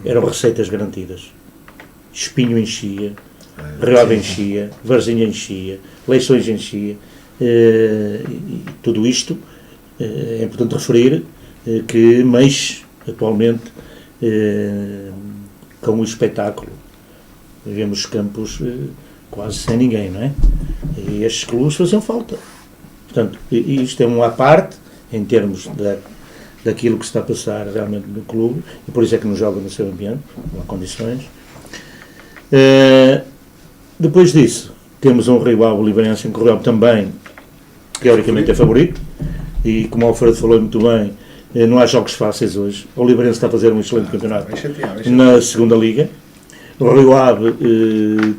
eram receitas garantidas. Espinho enchia, Rio Ave enchia, Varzim enchia, Leixões enchia, e tudo isto é importante referir que Meixe, atualmente, com o espetáculo, vemos campos quase sem ninguém, não é? E estes clubes faziam falta. Portanto, isto é uma parte, em termos daquilo que se está a passar realmente no clube, e por isso é que não joga no seu ambiente, não há condições. Depois disso, temos um Rio Ave Oliveirense em que o Rio Ave também, teoricamente, é favorito, e como o Alfredo falou muito bem, não há jogos fáceis hoje. O Oliveirense está a fazer um excelente campeonato na segunda Liga. O Rio Ave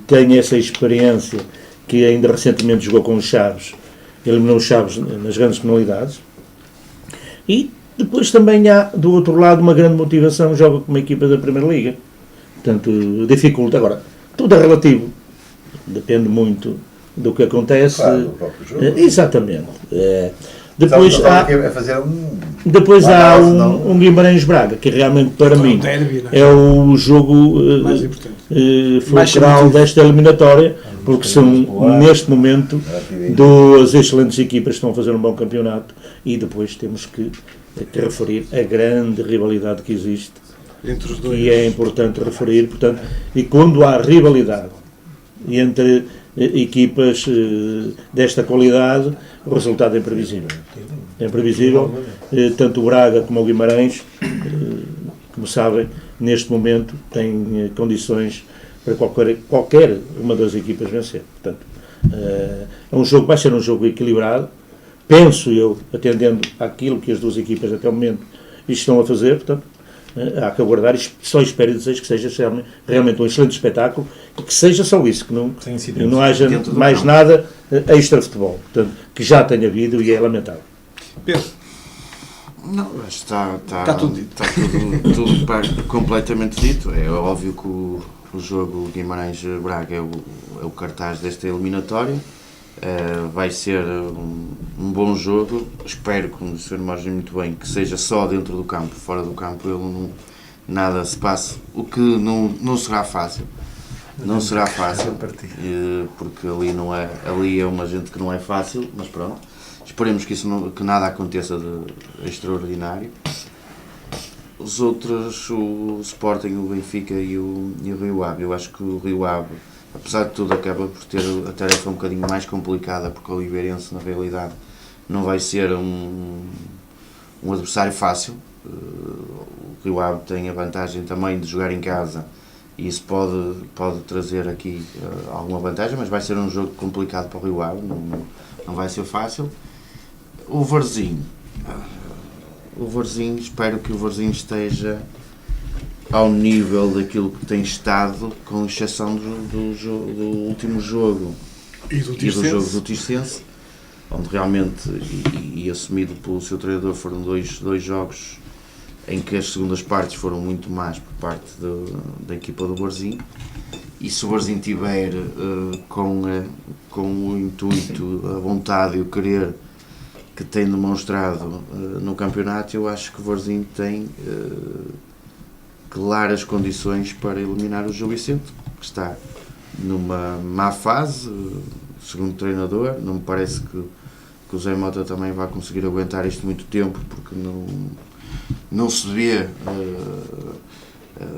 tem essa experiência que ainda recentemente jogou com os Chaves, eliminou os Chaves nas grandes penalidades. E depois também há, do outro lado, uma grande motivação, joga com uma equipa da Primeira Liga. Portanto, dificulta. Agora, tudo é relativo. Depende muito do que acontece. Claro, do próprio jogo. Exatamente. Depois há um Guimarães-Braga, que realmente para mim é o jogo fulcral desta eliminatória, porque são neste momento duas excelentes equipas que estão a fazer um bom campeonato, e depois temos que referir a grande rivalidade que existe, entre os dois. E é importante referir, portanto, e quando há rivalidade entre equipas desta qualidade, o resultado é imprevisível. É imprevisível, tanto o Braga como o Guimarães, como sabem, neste momento têm condições para qualquer uma das equipas vencer. Portanto, vai ser um jogo equilibrado, penso eu, atendendo àquilo que as duas equipas até o momento estão a fazer. Portanto, há que aguardar, só espero e desejo que seja realmente um excelente espetáculo, e que seja só isso, que não haja mais nada extra futebol, portanto, que já tenha havido, e é lamentável. Pedro? Não, está tudo dito. Está tudo completamente dito. É óbvio que o jogo Guimarães-Braga é o cartaz desta eliminatória. Vai ser um bom jogo. Espero, como o Sr. Margem muito bem, que seja só dentro do campo. Fora do campo nada se passe, o que não será fácil. Não será fácil, porque ali é uma gente que não é fácil, mas pronto. Esperemos que nada aconteça de extraordinário. Os outros, o Sporting, o Benfica e o Rio Ave. Eu acho que o Rio Ave, apesar de tudo, acaba por ter a tarefa um bocadinho mais complicada, porque o Oliveirense, na realidade, não vai ser um adversário fácil. O Rio Ave tem a vantagem também de jogar em casa, e isso pode trazer aqui alguma vantagem, mas vai ser um jogo complicado para o Rio Ave, não vai ser fácil. O Varzim, espero que o Varzim esteja ao nível daquilo que tem estado, com exceção do último jogo e do jogo do Ticense, onde realmente, e assumido pelo seu treinador, foram dois jogos em que as segundas partes foram muito más por parte da equipa do Varzim. E se o Varzim tiver com o intuito, a vontade e o querer que tem demonstrado no campeonato, eu acho que o Varzim tem claras condições para eliminar o Gil Vicente, que está numa má fase, segundo o treinador. Não me parece que o Zé Mota também vai conseguir aguentar isto muito tempo, porque não se vê.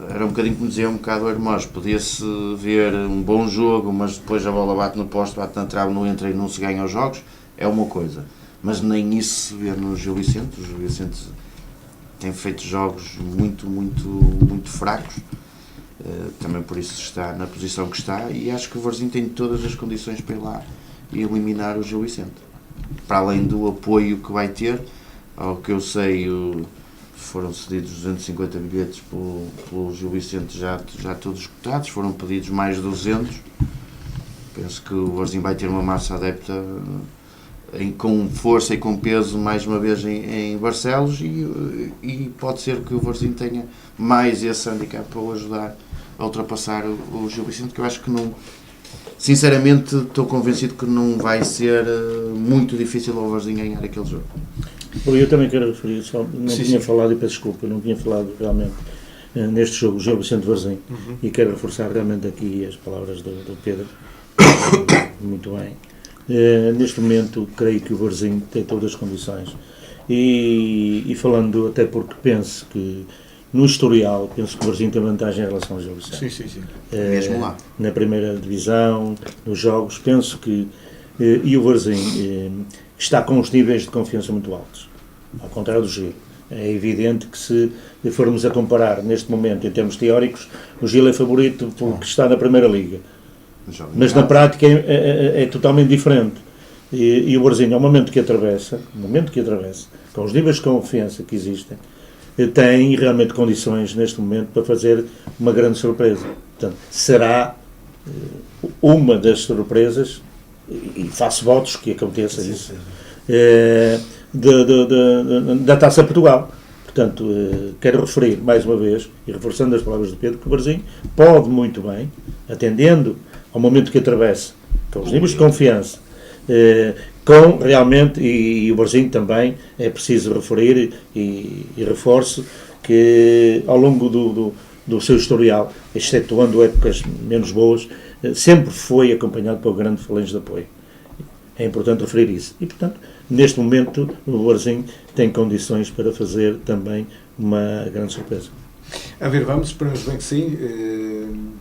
Era um bocadinho como dizia um bocado o Hermós, podia-se ver um bom jogo, mas depois a bola bate no poste, bate na trave, não entra e não se ganha os jogos, é uma coisa. Mas nem isso se vê no Gil Vicente. O Gil Vicente tem feito jogos muito, muito, muito fracos, também por isso está na posição que está, e acho que o Varzim tem todas as condições para ir lá e eliminar o Gil Vicente. Para além do apoio que vai ter, ao que eu sei, foram cedidos 250 bilhetes pelo Gil Vicente já todos esgotados, foram pedidos mais de 200. Penso que o Varzim vai ter uma massa adepta com força e com peso mais uma vez em Barcelos e pode ser que o Varzim tenha mais esse handicap para o ajudar a ultrapassar o Gil Vicente, que eu acho que não, sinceramente estou convencido que não vai ser muito difícil ao Varzim ganhar aquele jogo. Eu também quero referir, só não tinha falado, e peço desculpa, não tinha falado realmente neste jogo, o Gil Vicente Varzim, e quero reforçar realmente aqui as palavras do Pedro, muito bem. Neste momento, creio que o Varzim tem todas as condições, e falando até porque penso que no historial, penso que o Varzim tem vantagem em relação ao Gil Vicente. Sim. Mesmo lá. Na primeira divisão, nos jogos, penso que e o Varzim está com os níveis de confiança muito altos, ao contrário do Gil. É evidente que se formos a comparar neste momento em termos teóricos, o Gil é favorito porque está na Primeira Liga, mas na prática é totalmente diferente. E o Varzim, ao momento que atravessa, com os níveis de confiança que existem, tem realmente condições neste momento para fazer uma grande surpresa. Portanto, será uma das surpresas, e faço votos que aconteça isso, da Taça Portugal. Portanto, quero referir mais uma vez, e reforçando as palavras do Pedro, que o Varzim pode muito bem, atendendo ao momento que atravessa, com os níveis de confiança, com realmente, e o Varzim também é preciso referir e reforço que ao longo do seu historial, excetuando épocas menos boas, sempre foi acompanhado por grande falange de apoio. É importante referir isso. E, portanto, neste momento, o Varzim tem condições para fazer também uma grande surpresa. A ver, vamos, esperamos bem que sim.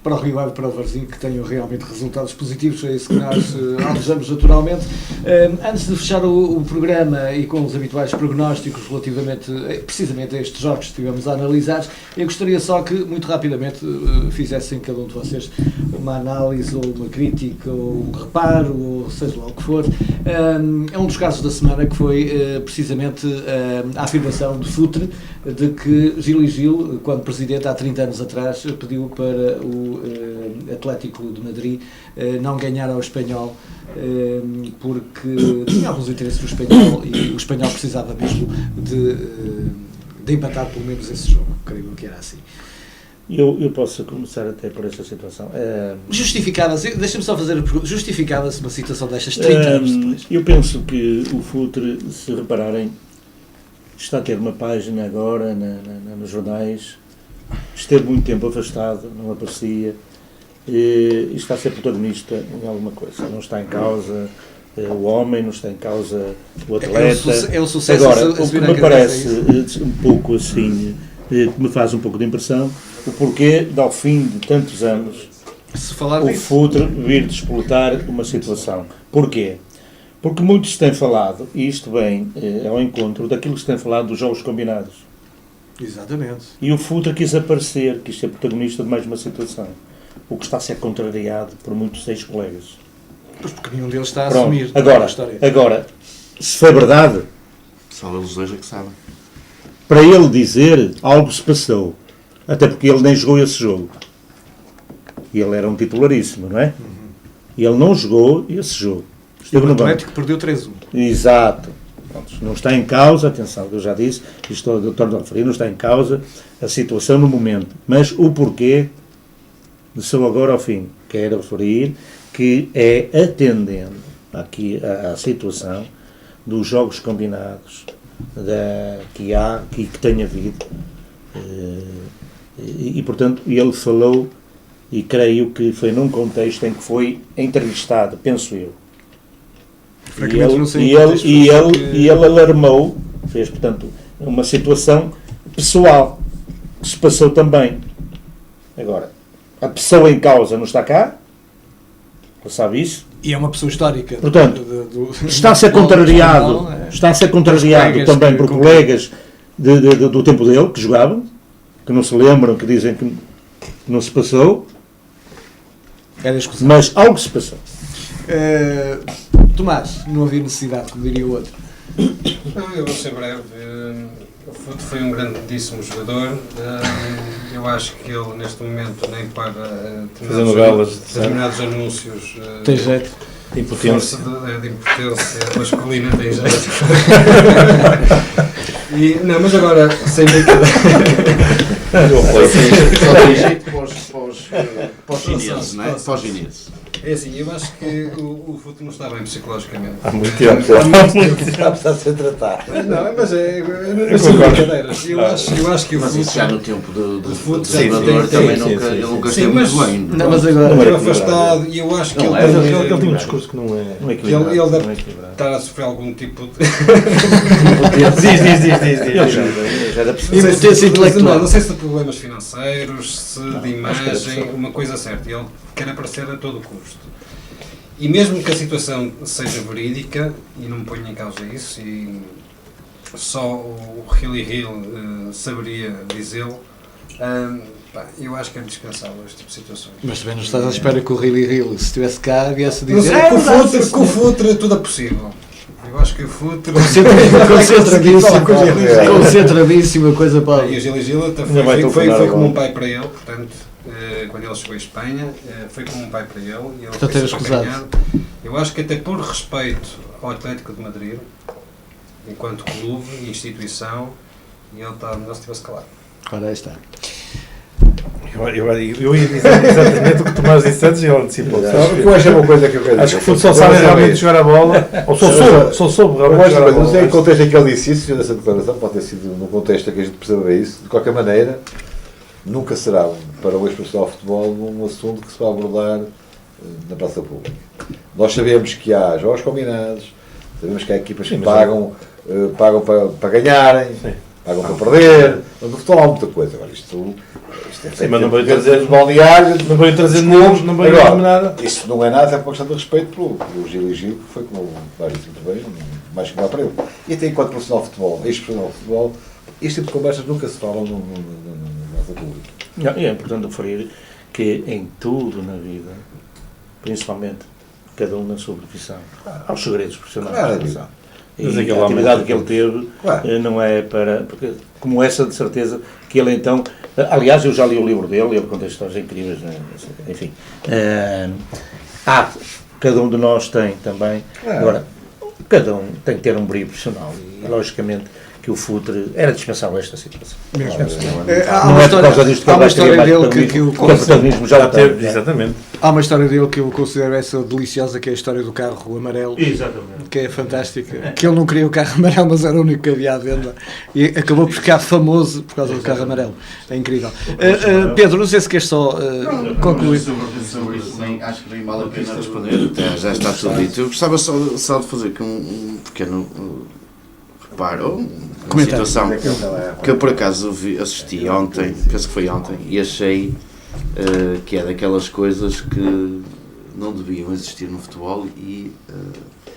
Para o Rio Ave e para o Varzim, que tenham realmente resultados positivos, é isso que nós almejamos naturalmente. Antes de fechar o programa e com os habituais prognósticos relativamente, precisamente a estes jogos que estivemos a analisar, eu gostaria só que, muito rapidamente, fizessem cada um de vocês uma análise ou uma crítica ou um reparo, ou seja lá o que for. É um dos casos da semana que foi precisamente a afirmação de Futre de que Gil e Gil, quando presidente há 30 anos atrás, pediu para o Atlético de Madrid não ganhar ao Espanhol porque tinha alguns interesses no Espanhol e o Espanhol precisava mesmo de empatar pelo menos esse jogo, creio que era assim. Eu posso começar até por essa situação. Justificava-se, deixa-me só fazer a pergunta, justificava-se uma situação destas 30 anos depois? Eu penso que o Futre, se repararem, está a ter uma página agora nos jornais, esteve muito tempo afastado, não aparecia, e está a ser protagonista em alguma coisa. Não está em causa o homem, não está em causa o atleta. É o sucesso. Agora, o que me parece um pouco assim, que me faz um pouco de impressão, o porquê de, ao fim de tantos anos, o Futre vir despoltar uma situação. Porquê? Porque muitos têm falado, e isto vem ao encontro daquilo que se tem falado dos jogos combinados. Exatamente. E o Futre quis aparecer, quis ser protagonista de mais uma situação, o que está a ser contrariado por muitos ex-colegas. Pois porque nenhum deles está a Pronto, assumir agora, a história. Agora, se foi verdade, só eles dois é que sabem. Para ele dizer, algo se passou. Até porque ele nem jogou esse jogo. E ele era um titularíssimo, não é? E ele não jogou esse jogo. O Atlético perdeu 3-1. Exato. Não está em causa, atenção, eu já disse, estou a referir, não está em causa a situação no momento. Mas o porquê, de só agora ao fim, quero referir que é atendendo aqui à situação dos jogos combinados que tem havido. E, portanto, ele falou, e creio que foi num contexto em que foi entrevistado, penso eu. E ele alarmou, fez, portanto, uma situação pessoal que se passou também. Agora, a pessoa em causa não está cá, ele sabe isso. E é uma pessoa histórica. Portanto, está a ser contrariado também por colegas do tempo dele, que jogavam, que não se lembram, que dizem que não se passou, mas algo se passou. Tomás, não havia necessidade, como diria o outro. Não, eu vou ser breve. O Futre foi um grandíssimo jogador. Eu acho que ele, neste momento, nem para Fazer novelas, determinados anúncios Tem jeito. de impotência. de impotência masculina, tem jeito. Não, mas agora, sem brincadeira. Só tem jeito para os chineses, não é? Para os chineses. É assim, eu acho que o Futre não está bem psicologicamente. Há muito tempo. Já precisa ser tratado. Não, mas sem brincadeiras. Eu acho que o Mas isso Futre já no tempo do Futre Salvador tem- também sim, nunca, sim, ele nunca sim, esteve mas- muito bem. Não, mas agora. Não é esteve afastado e eu acho que Não ele é, tem- Ele tem um discurso que não é equilibrado. Ele deve- não é equilibrado. estar a sofrer algum tipo de Diz. Já era possível. Impotência intelectual. não sei se de problemas financeiros, se de imagem, uma coisa certa. Ele quer aparecer a todo custo. E mesmo que a situação seja verídica, e não me ponho em causa isso, e só o Hilly Hill saberia dizê-lo, eu acho que é dispensável este tipo de situações. Mas também não estás à espera que o Riley Hill, se estivesse cá, viesse Não dizer. sei, com o Futre tudo é possível. Eu acho que o Futre... Concentradíssima coisa para. E o Gil Gil até Ainda vai foi telefonar como agora. um pai para ele, portanto, quando ele chegou à Espanha, foi como um pai para ele. E ele Portanto, foi era sempre escusado. acanhado. Eu acho que até por respeito ao Atlético de Madrid, enquanto clube e instituição, e ele está melhor se tivesse calado. Ora, aí está. Eu ia dizer exatamente o que Tomás disse antes e ele antecipou. Eu acho uma coisa que eu quero Acho que o dizer. futsal sabe realmente jogar a bola, ou só soube Eu realmente acho jogar a que não sei em que bola. contexto é que ele disse isso, nessa declaração, pode ter sido num contexto em que a gente perceba isso. De qualquer maneira, nunca será para o ex-profissional de futebol um assunto que se vai abordar na praça pública. Nós sabemos que há jogos combinados, sabemos que há equipas que pagam para ganharem, pagam para perder. No futebol há muita coisa. Agora, isto é feito mas não vou dentro trazer- dos balneários, Não vou trazer dos clubes. nomes, não vou Agora, dizer nada. isso não é nada, é uma questão de respeito pelo Gil e Gil, que foi como vários muito bem, mais que dá para ele. E até enquanto profissional de futebol, ex-profissional de futebol, este tipo de conversas nunca se falam na praça pública. Não, e é importante referir que em tudo na vida, principalmente cada um na sua profissão, há os segredos profissionais Claro. da profissão. Mas E aquele a atividade homem- que ele teve Claro. não é para... Porque, como essa, de certeza, que ele então... Aliás, eu já li o livro dele, ele conta histórias incríveis, né? Enfim. Cada um de nós tem também. Claro. Agora, cada um tem que ter um brilho profissional e, logicamente, que o Futre era dispensável esta situação. Há Não uma é por causa história, disto que há ele uma vai história querer mais dele que protagonismo, eu porque o protagonismo já teve. Exatamente. Há uma história dele que eu considero essa deliciosa, que é a história do carro amarelo, Exatamente. que é fantástica. Que ele não queria o carro amarelo, mas era o único que havia à venda. E acabou por ficar famoso por causa do carro amarelo. É incrível. Pedro, não sei se queres só concluir. Sobre isso, acho que nem vale a pena responder, já está tudo dito. Eu gostava só de fazer aqui um pequeno reparo, uma Comentário. situação que eu por acaso assisti ontem, penso que foi ontem, e achei que é daquelas coisas que não deviam existir no futebol e,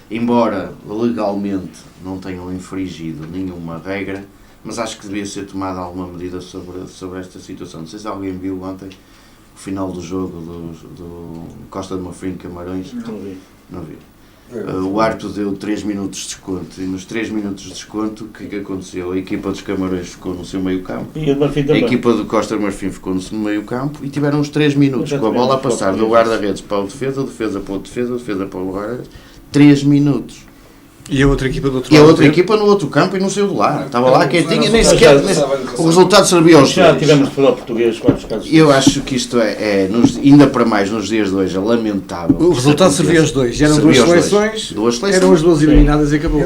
embora legalmente não tenham infringido nenhuma regra, mas acho que devia ser tomada alguma medida sobre esta situação. Não sei se alguém viu ontem o final do jogo do Costa de Marfim Camarões. Não vi. O árbitro deu 3 minutos de desconto e nos 3 minutos de desconto o que aconteceu? A equipa dos Camarões ficou no seu meio campo, E o de Marfim a também. equipa do Costa de Marfim ficou no seu meio campo e tiveram uns 3 minutos com a bola a passar do guarda-redes para o defesa para o defesa para o guarda-redes. 3 minutos. E a outra equipa do outro E a lado? outra equipa no outro campo e não saiu de lá. Estava lá quietinha, nem Já- sequer. já- O resultado servia aos Já dois. tivemos de falar português quantos casos. Eu acho que isto ainda para mais nos dias de hoje, é lamentável. O resultado servia aos dois. Eram duas Servia aos seleções, Duas seleções. eram as duas eliminadas e acabou.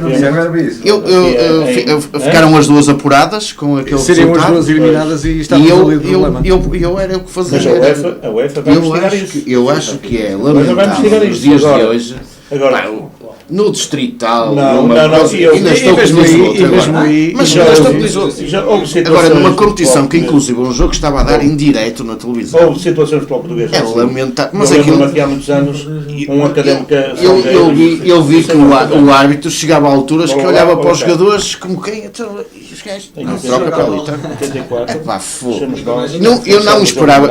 Ficaram as duas apuradas com aquele Seriam as resultado. duas eliminadas e estava E resolvido o problema. eu era o que fazia. Mas a UEFA vai investigar isso. Eu acho que é vai investigar lamentável nos isso dias de agora. hoje. Agora, Pá, no distrital, Não, numa não, não, coisa- e eu- ainda e estou mesmo com aí- outra e mesmo agora. aí- Mas já ainda estou houve- com outro. já houve Agora, situações numa de competição que futebol inclusive um jogo que estava a dar em direto na televisão. houve situações de futebol português. É lamentável. Mas Eu lembro-me aquilo. aqui há muitos anos, um académico... Eu vi que o árbitro chegava a alturas que Bola olhava lá, para os bola cá. jogadores como quem. Então, gajos. Em Não, troca para ali. 84. Pá, fogo. Somos nós. Eu não esperava,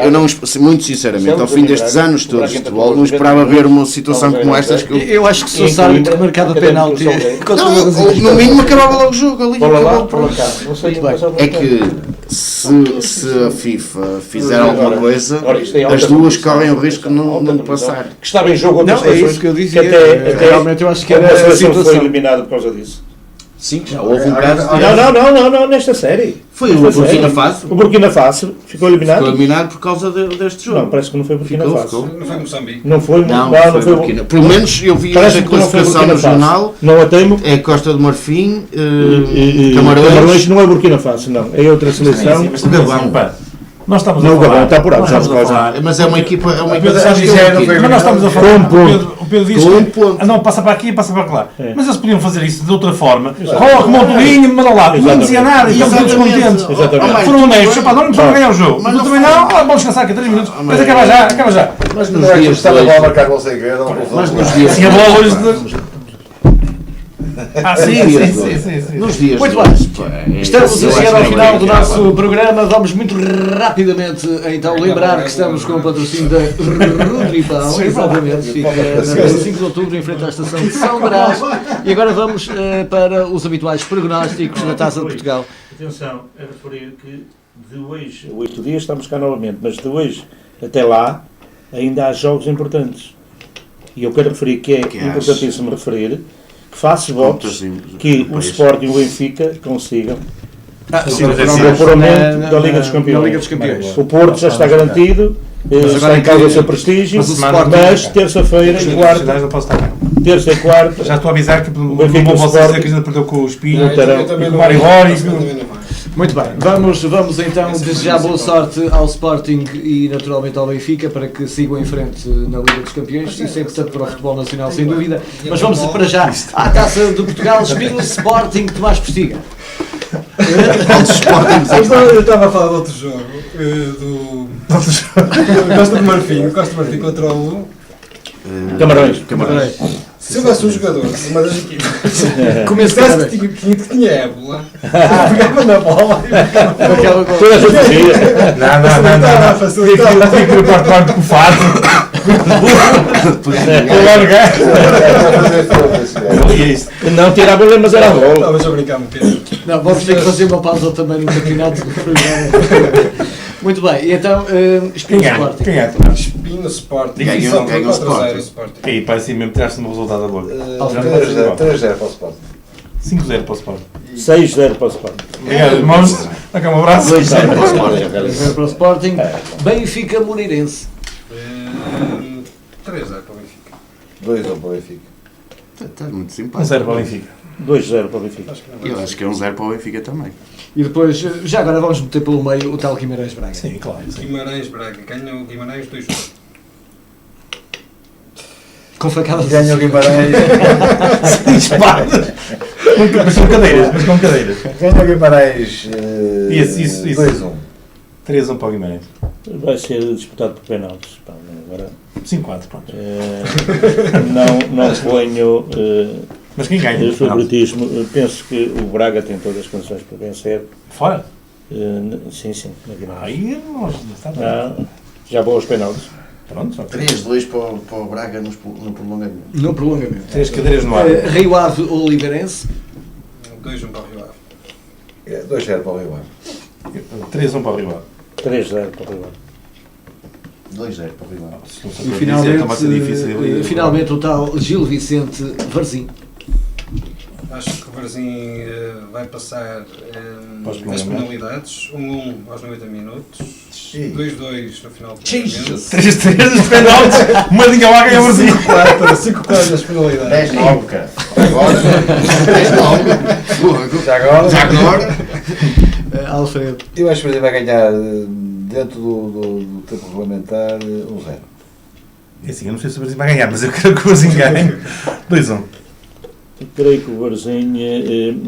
muito sinceramente, ao fim destes anos todos de futebol, não esperava ver uma situação como estas. Que Eu acho que se fosse árbitro marcado a penalti contra o não, Brasil. no mínimo acabava logo o jogo ali. Bola lá, acabou por- bola cá. Não sei, É que se a FIFA fizer alguma coisa, Ora, isto é as alta duas televisão, correm o risco de não alta de televisão, passar. Que estava em jogo outras Não, é seleções, isso que eu dizia. que até Realmente eu acho que a era a seleção foi situação. eliminada por causa disso. Sim, já houve um caso. Não, nesta série. Foi o Burkina Faso. O Burkina Faso ficou eliminado. Ficou eliminado por causa deste jogo. Não, parece que não foi Burkina Ficou, Faso. ficou. Não foi Moçambique. Não foi, Não, não foi Burkina. Pelo menos eu vi Parece a que não foi classificação Burkina no Faso. jornal. Não a temo. É Costa do Marfim, Camarões Camarões. não é Burkina Faso, não. É outra seleção. Mas também, Gabão. pá, nós estamos Não, a o Gabão falar. está apurado, nós já estamos a falar. Mas é uma equipa. É uma O Pedro equipa já dizia, mas nós estamos a falar. Com um ponto. O Pedro diz Com um que ponto. não, passa para aqui e passa para lá. É. Mas eles podiam fazer isso de outra forma. Coloca uma autorinha e manda lá. Não dizia nada e estamos todos Exatamente. contentes. Exatamente. Foram honestos. Pá, não precisamos ganhar o jogo. Mas Mas não também não. Vamos descansar aqui 3 minutos. Mas acaba já, acaba já. Mas nos não é que dias estava a de bola hoje- marcar com sei que era uma Mas confusão. nos dias. Assim a bola hoje de... Ah, sim. Nos dias. Muito de bem. hoje, pá, Estamos eu a acho chegar ao que é final do inacreditável. nosso programa. Vamos muito rapidamente então lembrar que estamos com o patrocínio da Rodripão. Exatamente, fica na 5 de outubro em frente à estação de São Brás. E agora vamos para os habituais prognósticos da Taça de Portugal. Atenção, é referir que de hoje a 8 dias estamos cá novamente, mas de hoje até lá ainda há jogos importantes. E eu quero referir que é Que acho? importantíssimo referir que faço votos Contas que do o país. Sporting e o Benfica consigam Sim, o apuramento da Liga dos Campeões. Na Liga dos Campeões. O Porto já está garantido, está em causa o seu prestígio, Mas o mas Sporting- terça-feira e quarta, Não posso estar cá. terça e quarta, Já estou a avisar que não Benfica posso Sporting. dizer que ainda perdeu com o Espinho. Não terão. E com o Mário Góris. Muito bem, vamos então desejar boa sorte ao Sporting e naturalmente ao Benfica para que sigam em frente na Liga dos Campeões. Isso é importante para o futebol nacional, sem dúvida. Mas vamos para já à Taça de Portugal, Espinho Sporting, Tomás Postiga. Eu estava a falar de outro jogo, do Costa de Marfim contra o... Camarões. Se eu fosse um jogador de uma das equipas Começo que tinha ébola, pegava na bola e Toda a gente dizia. Não. facilitava. Tinha que ir para o quarto com o fato. O largar. E é isso. Não tirava ele, mas era a bola. Estavas a brincar um bocadinho. Não, vamos ter que fazer uma pausa também no campeonato. Muito bem, e então, Espinho Quem é? Sporting. Quem é? Espinho Sporting. Ganhou o 4-0 Sporting. Aí, parece mesmo tiraste um resultado a boa. 3-0 para o Sport. 5-0 para o Sport. 6-0 para o Sporting. Obrigado, irmãos. Dá um abraço. 2-0 para o Sporting. Vem para o Sporting. Benfica Moreirense. 3-0 para o Benfica. 2-1 para o Benfica. Está muito 1-0 simpático. para o Benfica. 2-0 para o Benfica. Eu acho que é 1-0 para o Benfica também. E depois, já agora vamos meter pelo meio o tal Guimarães Braga. Sim, claro. Guimarães Braga. Ganha o Guimarães 2-1. Com facadas. Ganha o Guimarães. Espadas. Mas com cadeiras. Ganha o Guimarães. Isso. 2-1. 3-1 para o Guimarães. Vai ser disputado por penaltis. Pá, agora, 5-4, pronto. não ponho Mas quem ganha? favoritismo. Penso que o Braga tem todas as condições para vencer. Fora? Sim, na Guimarães. Aí não está bem. Já vou aos penaltis. Pronto, só 3-2 para o Braga no prolongamento. No prolongamento. 3 cadeiras no ar. Rio Ave Oliveirense. 2-1 para o Rio Ave. 2-0 para o Rio Ave. 3-1 para o Rio Ave. 3-0 para o Rio Ave. 2-0 para o Rio Ave. E finalmente o tal Gil Vicente Varzim. Acho que o Varzim vai passar Para os as prolongamentos. penalidades. 1-1 aos 90 minutos. Sim. 2-2 no final do prolongamento. 3-3 dos penaltis. Uma linha lá ganha o Brasil. 5-4 nas penalidades. 10-9, cara. Agora, 10-9. Já agora? Alfredo. Eu acho que o Brasil vai ganhar dentro do tempo regulamentar 1-0. É assim, eu não sei se o Brasil vai ganhar, mas eu quero que o Brasil ganhe. 2-1. Creio que o Varzim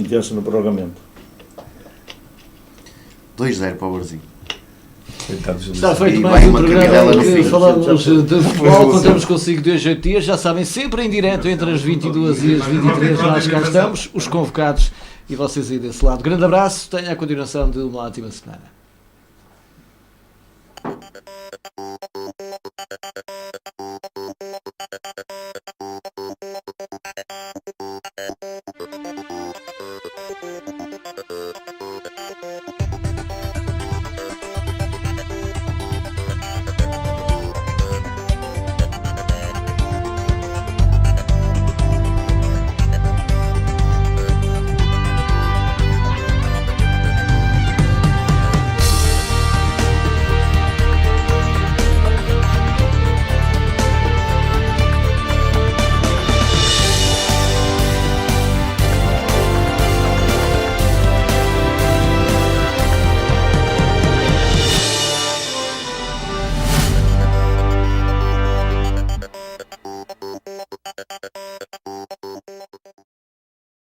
vence no prolongamento. 2-0 para o Brasil. Está feito E mais vai um uma programa cabidela em no que fim. falamos de futebol. Contamos consigo desde 8 dias. Já sabem, sempre em direto entre as 22 e as 23. Nós cá estamos. Os convocados e vocês aí desse lado. Grande abraço, tenha a continuação de uma ótima semana.